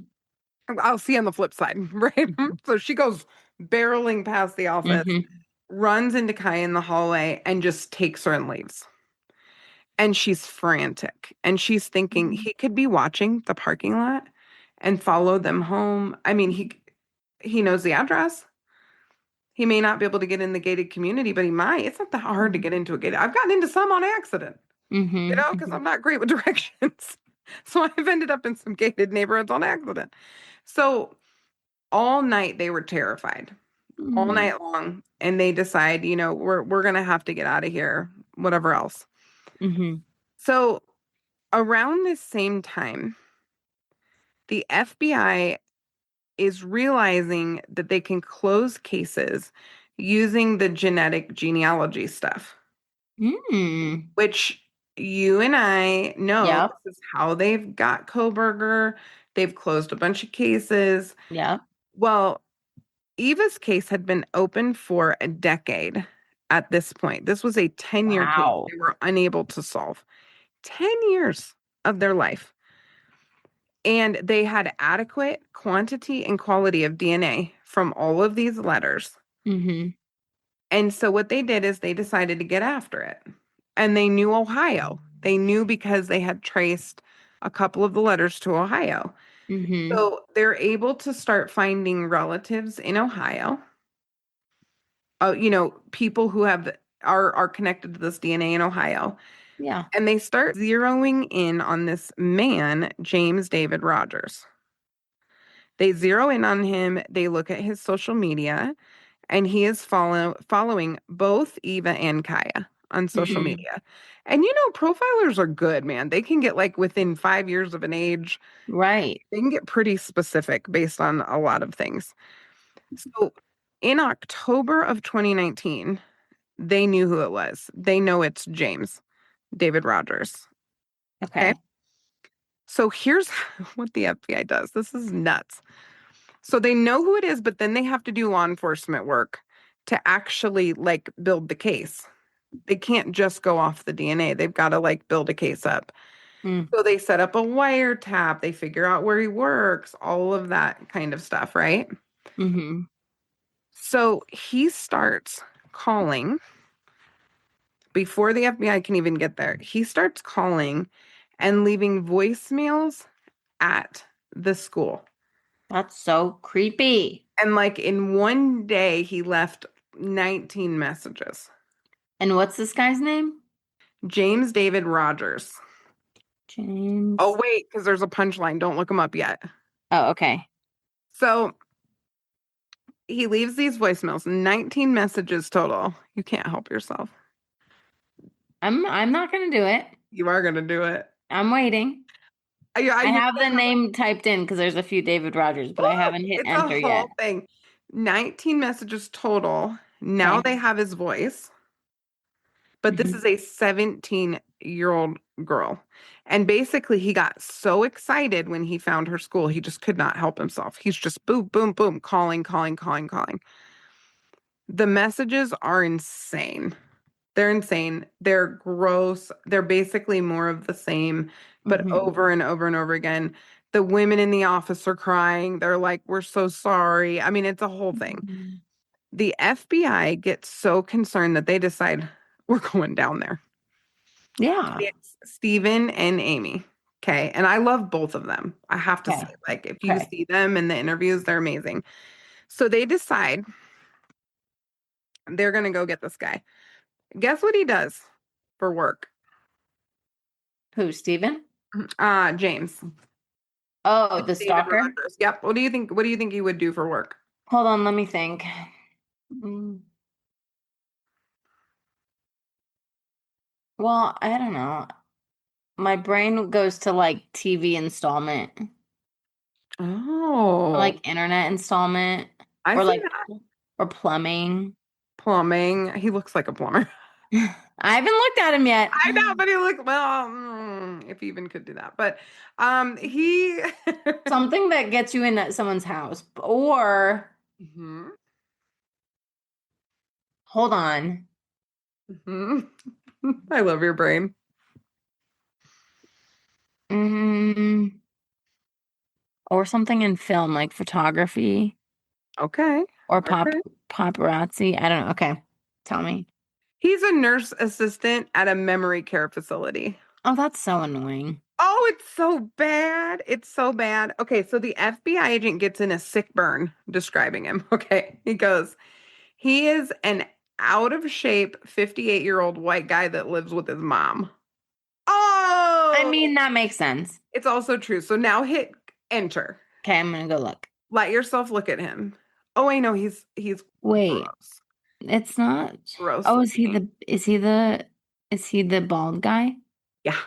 I'll see you on the flip side, right? So she goes barreling past the office, Mm-hmm. runs into Kaya in the hallway, and just takes her and leaves. And she's frantic. And she's thinking he could be watching the parking lot and follow them home. I mean, he knows the address. He may not be able to get in the gated community, but he might. It's not that hard to get into a gated. I've gotten into some on accident, because Mm-hmm. I'm not great with directions. So I've ended up in some gated neighborhoods on accident. So all night they were terrified, all Mm-hmm. night long, and they decide, we're gonna have to get out of here, whatever else. Mm-hmm. So around this same time, the FBI is realizing that they can close cases using the genetic genealogy stuff, Mm-hmm. which you and I know Yep. this is how they've got Koberger. They've closed a bunch of cases. Yep. Well, Eva's case had been open for a decade at this point. This was a 10-year case Wow. they were unable to solve. 10 years of their life. And they had adequate quantity and quality of DNA from all of these letters. Mm-hmm. And so what they did is they decided to get after it. And they knew Ohio. They knew because they had traced a couple of the letters to Ohio. Mm-hmm. So they're able to start finding relatives in Ohio. People who are connected to this DNA in Ohio. Yeah. And they start zeroing in on this man, James David Rogers. They zero in on him. They look at his social media, and he is following both Eva and Kaya on social Mm-hmm. media. And profilers are good, man. They can get like within 5 years of an age. Right. They can get pretty specific based on a lot of things. So in October of 2019, they knew who it was. They know it's James David Rogers. Okay. Okay. So here's what the FBI does. This is nuts. So they know who it is, but then they have to do law enforcement work to actually like build the case. They can't just go off the DNA. They've got to like build a case up. Mm. So they set up a wiretap, they figure out where he works, all of that kind of stuff, right? Mm-hmm. So he starts calling before the FBI can even get there. He starts calling and leaving voicemails at the school. That's so creepy. And like in one day, he left 19 messages. And what's this guy's name? James David Rogers. Oh, James. wait, because there's a punchline. Don't look him up yet. Oh, okay. So he leaves these voicemails, 19 messages total. You can't help yourself. I'm not gonna do it. You are going to do it. I'm waiting. You I want have the name typed in because there's a few David Rogers, but I haven't hit it's a enter yet. whole thing. 19 messages total. Now Okay. they have his voice, but this Mhm. is a 17-year-old girl. And basically, he got so excited when he found her school, he just could not help himself. He's just boom, boom, boom, calling, calling, calling, calling. The messages are insane. They're insane. They're gross. They're basically more of the same, but Mhm. over and over and over again. The women in the office are crying. They're like, "We're so sorry." I mean, it's a whole thing. Mhm. The FBI gets so concerned that they decide we're going down there. Yeah. It's Stephen and Amy. Okay. And I love both of them. I have to say, Okay. like, if you Okay. see them in the interviews, they're amazing. So they decide they're going to go get this guy. Guess what he does for work? Who, Steven? James. Oh, It's the David stalker? Rogers. Yep. What do you think? What do you think he would do for work? Hold on, let me think. Mm. Well, I don't know. My brain goes to like TV installment, or Oh, like internet installment, I or see like that. or plumbing. Plumbing. He looks like a plumber. I haven't looked at him yet. I know, but he looks well, if he even could do that. But he Something that gets you in someone's house. Or Mhm, hold on. mhm. I love your brain. Mm, or something in film, like photography Okay. or Okay. paparazzi. I don't know. Okay. Tell me. He's a nurse assistant at a memory care facility. Oh, that's so annoying. Oh, it's so bad. It's so bad. Okay, so the FBI agent gets in a sick burn describing him. Okay. He goes, he is an out of shape 58-year-old white guy that lives with his mom. I Oh, mean, that makes sense. it's also true. So now hit enter. Okay, I'm gonna go look. Let yourself look at him. Oh, I know he's Wait, gross. it's not. Gross Oh, looking. is he the bald guy? Yeah.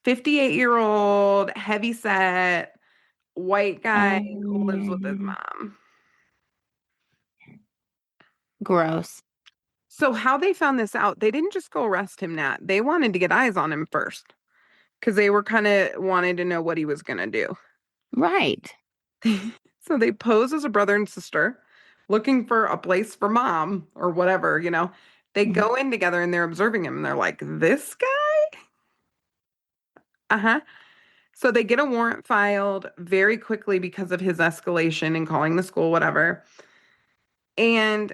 58-year-old, heavy set, white guy who lives with his Um, mom. gross. So how they found this out, they didn't just go arrest him, Nat. They wanted to get eyes on him first because they were kind of wanted to know what he was going to do. Right. So they pose as a brother and sister looking for a place for mom or whatever, you know. They Mhm. go in together and they're observing him and they're like, "This guy?" Uh-huh. So they get a warrant filed very quickly because of his escalation and calling the school, whatever. And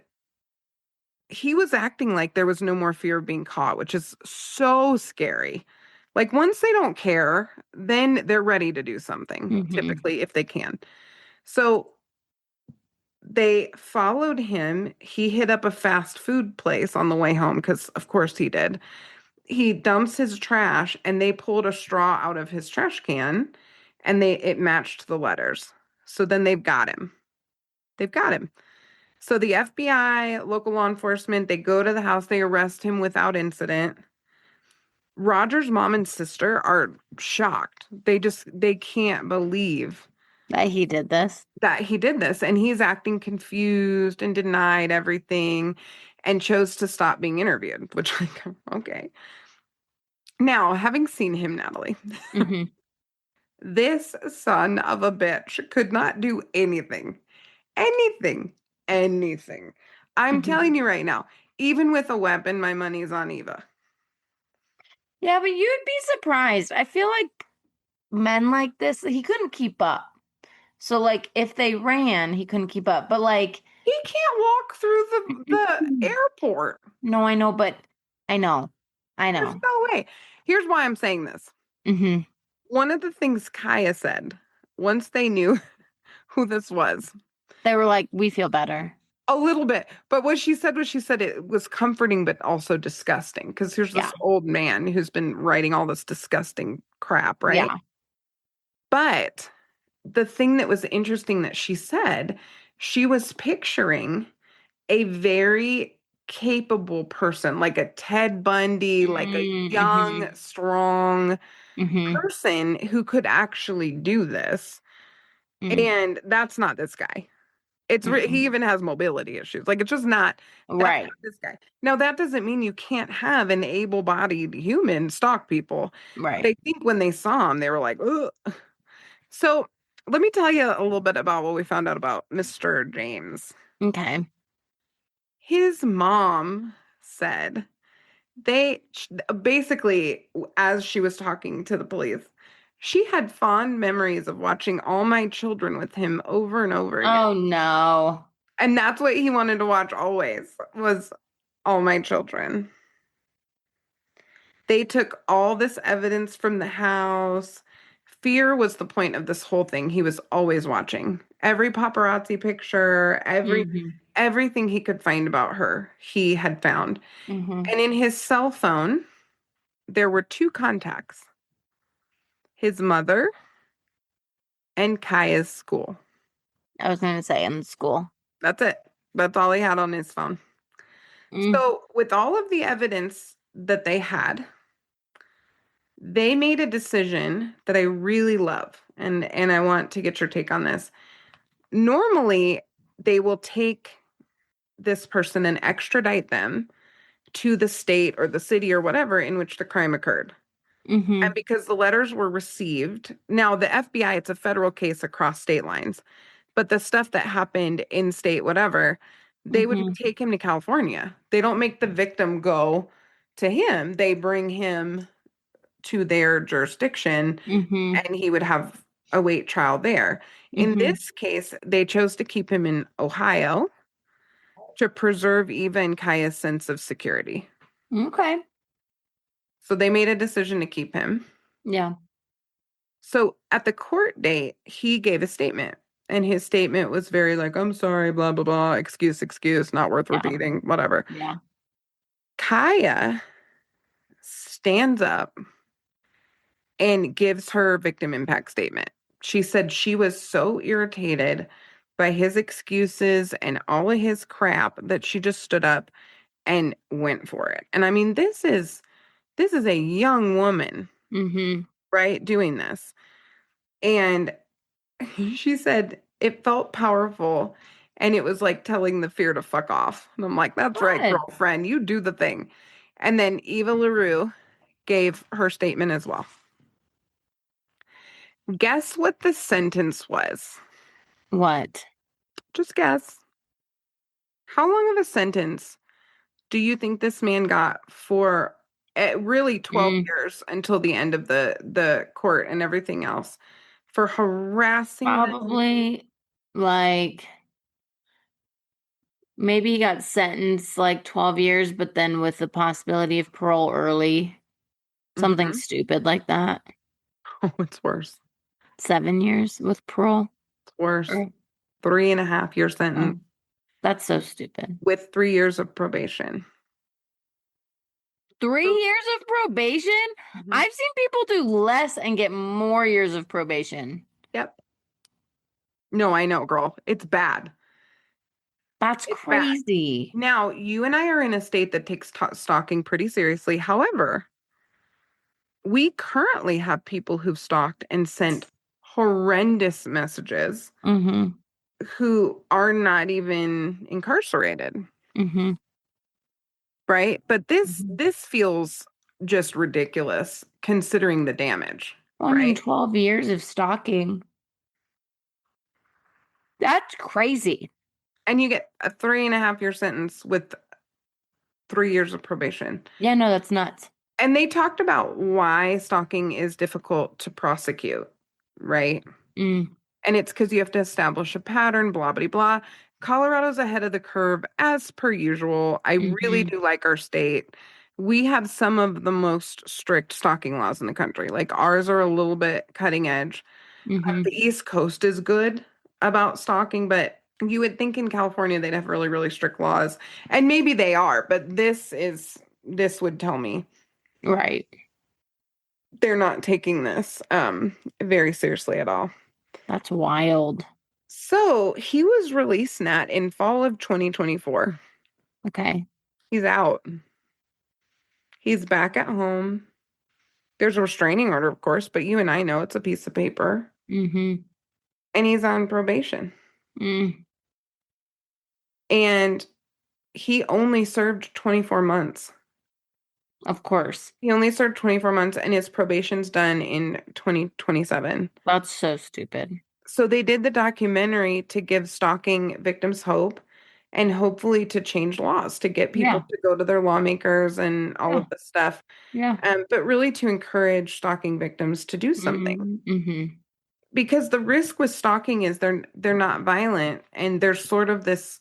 he was acting like there was no more fear of being caught, which is so scary. Like once they don't care, then they're ready to do something, Mhm. typically, if they can. So they followed him. He hit up a fast food place on the way home because, of course, he did. He dumps his trash and they pulled a straw out of his trash can and it matched the letters. So then they've got him. They've got him. So the FBI, local law enforcement, they go to the house, they arrest him without incident. Roger's mom and sister are shocked. They can't believe That he did this. that he did this and he's acting confused and denied everything and chose to stop being interviewed, which like okay. Now, having seen him, Natalie, Hmm. this son of a bitch could not do anything. Anything. Anything. I'm Hmm. telling you right now, even with a weapon, my money's on Eva. Yeah, but you'd be surprised. I feel like men like this, he couldn't keep up. So like if they ran, he couldn't keep up. But like He can't walk through the airport. no, I know, but I know. I There's know. no way. Here's why I'm saying this. Hmm. One of the things Kaya said once they knew who this was, They were like, we feel better. a little bit, but what she said was she said it was comforting but also disgusting because here's Yeah. this old man who's been writing all this disgusting crap, right? Yeah. But the thing that was interesting that she said, she was picturing a very capable person, like a Ted Bundy, like a young, Mm-hmm. strong Mm-hmm. person who could actually do this. Mm-hmm. And that's not this guy. He even has mobility issues. Like it's just not that's not Right. this guy. Now that doesn't mean you can't have an able-bodied human stalk people. But Right. I think when they saw him, they were like, ugh. So let me tell you a little bit about what we found out about Mr. James. Okay. His mom said they basically, as she was talking to the police, she had fond memories of watching All My Children with him over and over again. Oh no. And that's what he wanted to watch always was All My Children. They took all this evidence from the house. Fear was the point of this whole thing. He was always watching every paparazzi picture, Mm-hmm. everything he could find about her, he had found. Mm-hmm. And in his cell phone, there were two contacts: his mother and Kaya's school. I was gonna say in school. That's it. That's all he had on his phone. Mm. So, with all of the evidence that they had, they made a decision that I really love, and I want to get your take on this. Normally, they will take this person and extradite them to the state or the city or whatever in which the crime occurred. And Mm-hmm. because the letters were received, now the FBI, it's a federal case across state lines, but the stuff that happened in state, whatever, they would Mm-hmm. take him to California. They don't make the victim go to him, they bring him to their jurisdiction Mm-hmm. and he would have a wait trial there. In Mm-hmm. this case, they chose to keep him in Ohio to preserve Eva and Kaya's sense of security. Okay. So they made a decision to keep him. Yeah. So at the court date, he gave a statement. And his statement was very like, I'm sorry, blah, blah, blah, excuse, not worth Yeah. repeating, whatever. Yeah. Kaya stands up and gives her victim impact statement. She said she was so irritated by his excuses and all of his crap that she just stood up and went for it. And I mean, this is a young woman, Mm-hmm. right, doing this. And she said it felt powerful and it was like telling the fear to fuck off. And I'm like, that's right, Good. girlfriend, you do the thing. And then Eva LaRue gave her statement as well. Guess what the sentence was? What? Just guess. How long of a sentence do you think this man got for really 12 Mm, years until the end of the court and everything else for harassing them? probably like maybe he got sentenced like 12 years, but then with the possibility of parole early. Something Hmm. stupid like that. Oh, it's worse. 7 years with parole. It's worse. Or, 3.5 year oh, sentence that's so stupid. with 3 years of probation. 3 years of probation? Mhm. I've seen people do less and get more years of probation. Yep. No, I know, girl. It's bad. That's It's bad. crazy. Now, you and I are in a state that takes stalking pretty seriously. However, we currently have people who've stalked and sent horrendous messages Mm-hmm. who are not even incarcerated, Mm-hmm. right? But this Mm-hmm. this feels just ridiculous considering the damage, Well, I mean, right? 12 years of stalking. That's crazy. And you get a 3.5 year sentence with 3 years of probation. Yeah, no, that's nuts. And they talked about why stalking is difficult to prosecute, right? Mm, And it's because you have to establish a pattern, blah, blah, blah. Colorado's ahead of the curve as per usual. I really mm-hmm, do like our state. We have some of the most strict stalking laws in the country. Like ours are a little bit cutting edge. mm-hmm. The East Coast is good about stalking, but you would think in California they'd have really, really strict laws. And maybe they are, but this would tell me Right. they're not taking this very seriously at all. That's wild. So he was released, Nat, in fall of 2024. Okay. He's out. He's back at home. There's a restraining order, of course, but you and I know it's a piece of paper. Mm-hmm. And he's on probation. Mm, And he only served 24 months. of course. He only served 24 months and his probation's done in 2027. That's so stupid. So they did the documentary to give stalking victims hope and hopefully to change laws to get people Yeah. to go to their lawmakers and all Yeah. of this stuff. Yeah. But really to encourage stalking victims to do something. Mm-hmm. Because the risk with stalking is they're not violent and there's sort of this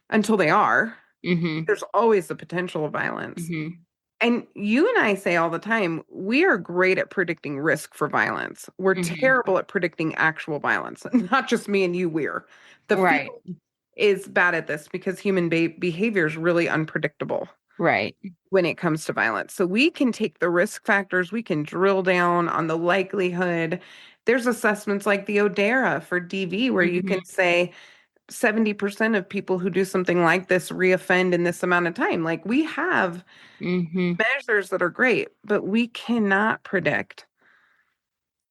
until they are, Mm-hmm. there's always the potential of violence. Mm-hmm. And you and I say all the time, we are great at predicting risk for violence. We're Mm-hmm. terrible at predicting actual violence. Not just me and you, we're. The Right. field is bad at this because human behavior is really unpredictable Right. when it comes to violence. So we can take the risk factors, we can drill down on the likelihood. There's assessments like the ODERA for DV where you Mm-hmm. can say 70% of people who do something like this reoffend in this amount of time. Like we have Mm-hmm. measures that are great, but we cannot predict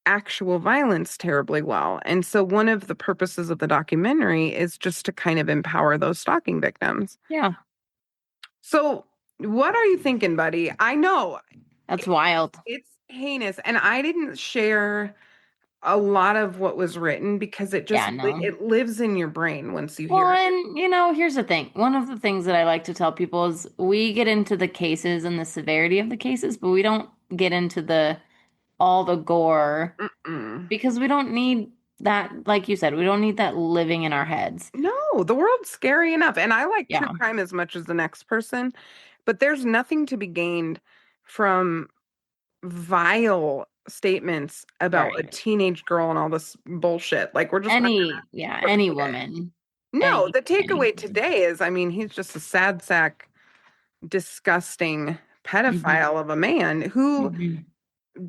actual violence terribly well. And so one of the purposes of the documentary is just to kind of empower those stalking victims. Yeah. So what are you thinking, buddy? I know That's wild. it's heinous, and I didn't share a lot of what was written because it just Yeah, no. it lives in your brain once you Well, hear it. and here's the thing. One of the things that I like to tell people is we get into the cases and the severity of the cases, but we don't get into the all the gore Mm-mm. because we don't need that, like you said, we don't need that living in our heads. No, the world's scary enough. And I like true Yeah. crime as much as the next person, but there's nothing to be gained from vile statements about a Right. teenage girl and all this bullshit. Like we're just not gonna Any push it. woman. No, the Any takeaway woman. today is, I mean, he's just a sad sack, disgusting Hmm. pedophile of a man who Hmm.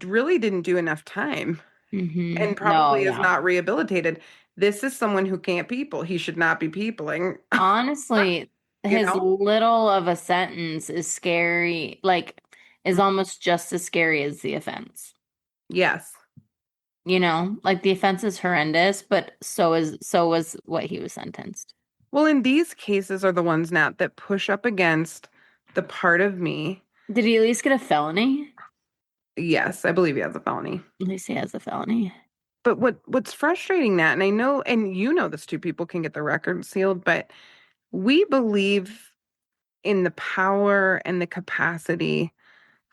really didn't do enough time Hmm. and No, probably is yeah. not rehabilitated. This is someone who can't people. He should not be peopling. Honestly, You his know? little of a sentence is scary, like is almost just as scary as the offense. Yes. Like the offense is horrendous, but so was what he was sentenced. Well, in these cases are the ones now that push up against the part of me. Did he at least get a felony? Yes, I believe he has a felony. At least he has a felony. But what's frustrating, that, and I know, and you know this too, people can get the record sealed, but we believe in the power and the capacity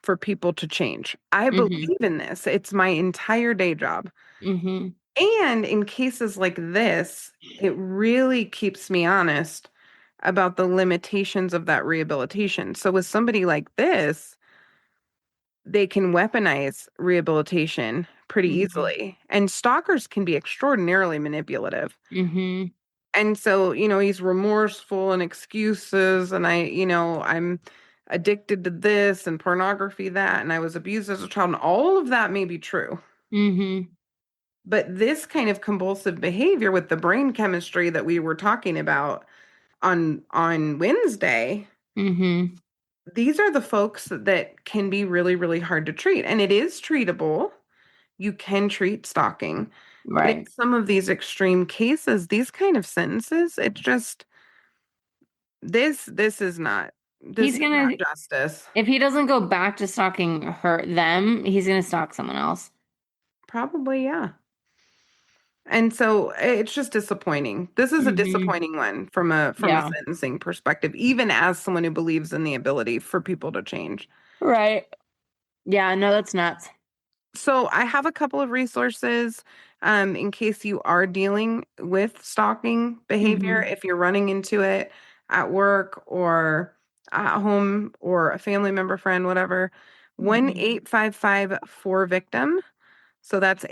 for people to change. I Mm-hmm. believe in this. It's my entire day job. Mm-hmm. And in cases like this, it really keeps me honest about the limitations of that rehabilitation. So with somebody like this, they can weaponize rehabilitation pretty Mm-hmm. easily. And stalkers can be extraordinarily manipulative. Mm-hmm. And so, he's remorseful and excuses. And I'm addicted to this and pornography, that, and I was abused as a child. And all of that may be true. Mm-hmm. But this kind of compulsive behavior with the brain chemistry that we were talking about on Wednesday, Mm-hmm. these are the folks that can be really, really hard to treat. And it is treatable. You can treat stalking. But in Right. some of these extreme cases, these kind of sentences, it's just this is not He's gonna justice. If he doesn't go back to stalking them, he's gonna stalk someone else. Probably, yeah. And so it's just disappointing. This is a Mm-hmm. disappointing one from a Yeah. sentencing perspective, even as someone who believes in the ability for people to change. Right. Yeah, no, that's nuts. So I have a couple of resources in case you are dealing with stalking behavior, Mm-hmm. if you're running into it at work or at home or a family member, friend, whatever. one Mm-hmm. 855 4 victim. So that's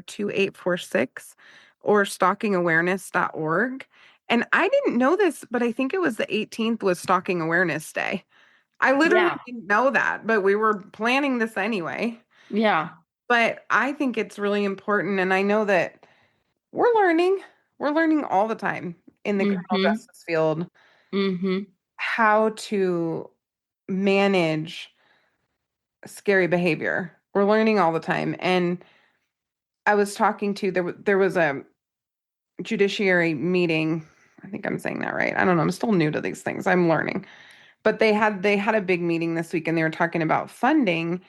855-484-2846 or stalkingawareness.org. And I didn't know this, but I think it was the 18th was Stalking Awareness Day. I literally Yeah. didn't know that, but we were planning this anyway. Yeah. But I think it's really important. And I know that we're learning, we're learning all the time in the criminal Mm-hmm. justice field Mm-hmm. how to manage scary behavior. We're learning all the time. And I was talking to there was a judiciary meeting. I think I'm saying that right. I don't know. I'm still new to these things. I'm learning. But they had a big meeting this week and they were talking about funding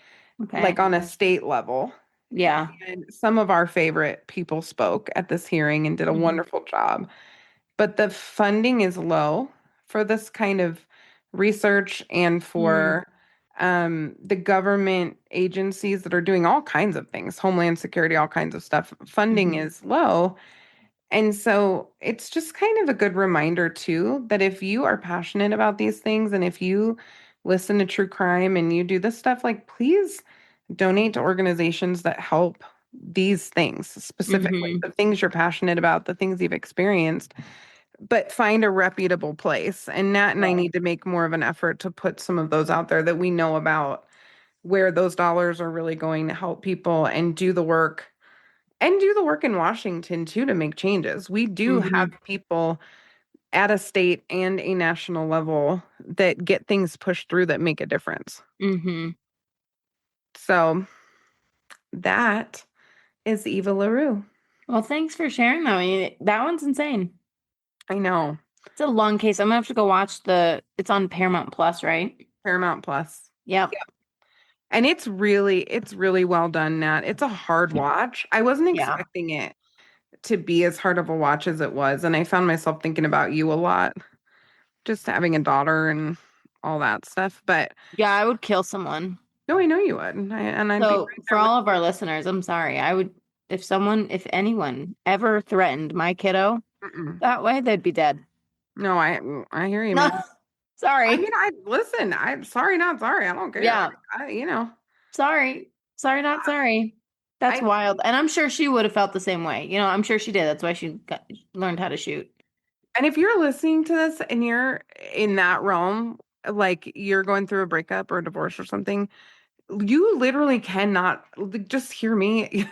like Okay. on a state level. Yeah. And some of our favorite people spoke at this hearing and did a Mm-hmm. wonderful job. But the funding is low for this kind of research and Mm-hmm. for the government agencies that are doing all kinds of things, Homeland Security, all kinds of stuff. Funding Mm-hmm. is low. And so it's just kind of a good reminder, too, that if you are passionate about these things and if you listen to true crime and you do this stuff, like please donate to organizations that help these things specifically, Mm-hmm. the things you're passionate about, the things you've experienced, but find a reputable place. And Nat and I Right. need to make more of an effort to put some of those out there that we know about where those dollars are really going to help people and do the work in Washington too to make changes. We do have Mm-hmm. people at a state and a national level that get things pushed through that make a difference. Mm-hmm. So that is Eva LaRue. Well, thanks for sharing that. I mean, that one's insane. I know. It's a long case. I'm gonna have to go watch it's on Paramount Plus, right? Paramount Plus. Yep. Yeah. And it's really well done, Nat. It's a hard watch. I wasn't Yeah. expecting it to be as hard of a watch as it was. And I found myself thinking about you a lot, just having a daughter and all that stuff. But Yeah, I would kill someone. no, I know you would. And I'd be So right for there with all of our listeners, I'm sorry. I would, if anyone ever threatened my kiddo you. Mm-mm. that way, they'd be dead. No, I hear you, No, man. I mean, sorry. I listen. I'm sorry, not sorry. I don't care. Yeah, I. sorry. Sorry, not sorry. That's I wild. And I'm sure she would have felt the same way. I'm sure she did. That's why learned how to shoot. and if you're listening to this and you're in that realm, like you're going through a breakup or a divorce or something, you literally cannot just hear me.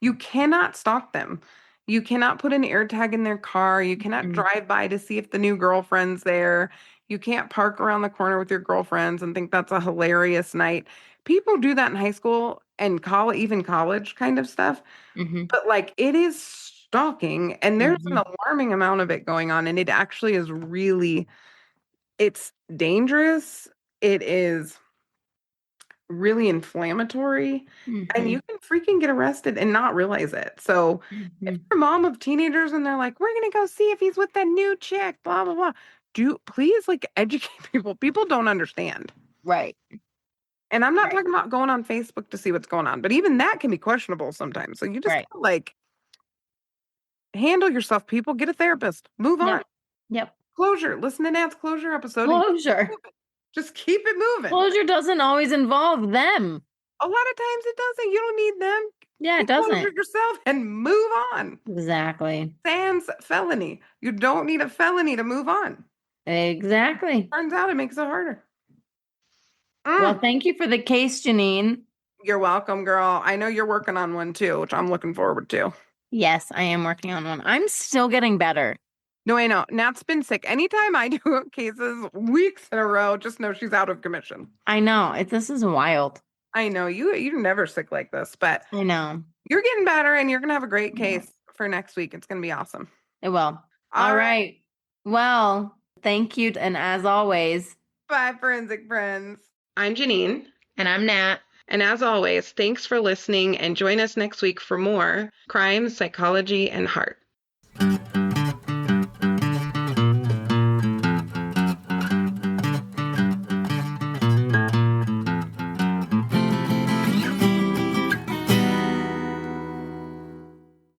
You cannot stalk them. You cannot put an air tag in their car. You cannot Mm, drive by to see if the new girlfriend's there. You can't park around the corner with your girlfriends and think that's a hilarious night. People do that in high school and college, even college kind of stuff. mm-hmm, But like it is stalking and there's an mm-hmm, alarming amount of it going on and it actually is really it's dangerous. It is really inflammatory and mm-hmm, you can freaking get arrested and not realize it. So if mm-hmm. you're a mom of teenagers and they're like, we're gonna go see if he's with that new chick, blah blah blah. Do please like educate people. People don't understand. Right, And I'm not right, talking about going on Facebook to see what's going on, but even that can be questionable sometimes. So you just right. gotta, like handle yourself, people. Get a therapist. Move on. Yep, yep. Closure. Listen to Nat's closure episode and Closure. just keep it moving. Closure doesn't always involve them. A lot of times it doesn't. You don't need them. Yeah, it Get closure doesn't. yourself and move on. Exactly. Sans felony. You don't need a felony to move on. Exactly. Turns out it makes it harder. Well, Mm. thank you for the case, Janine. You're welcome, girl. I know you're working on one too, which I'm looking forward to. Yes, I am working on one. I'm still getting better. No, I know. Nat's been sick. Anytime I do cases weeks in a row, just know she's out of commission. I know. This is wild. I know you're never sick like this, but I know. you're getting better and you're gonna have a great Yeah. case for next week. It's gonna be awesome. It will. All All right. right. Well, thank you. And as always, Bye, forensic friends. I'm Janine. and I'm Nat. And as always, thanks for listening and join us next week for more crime, psychology, and heart.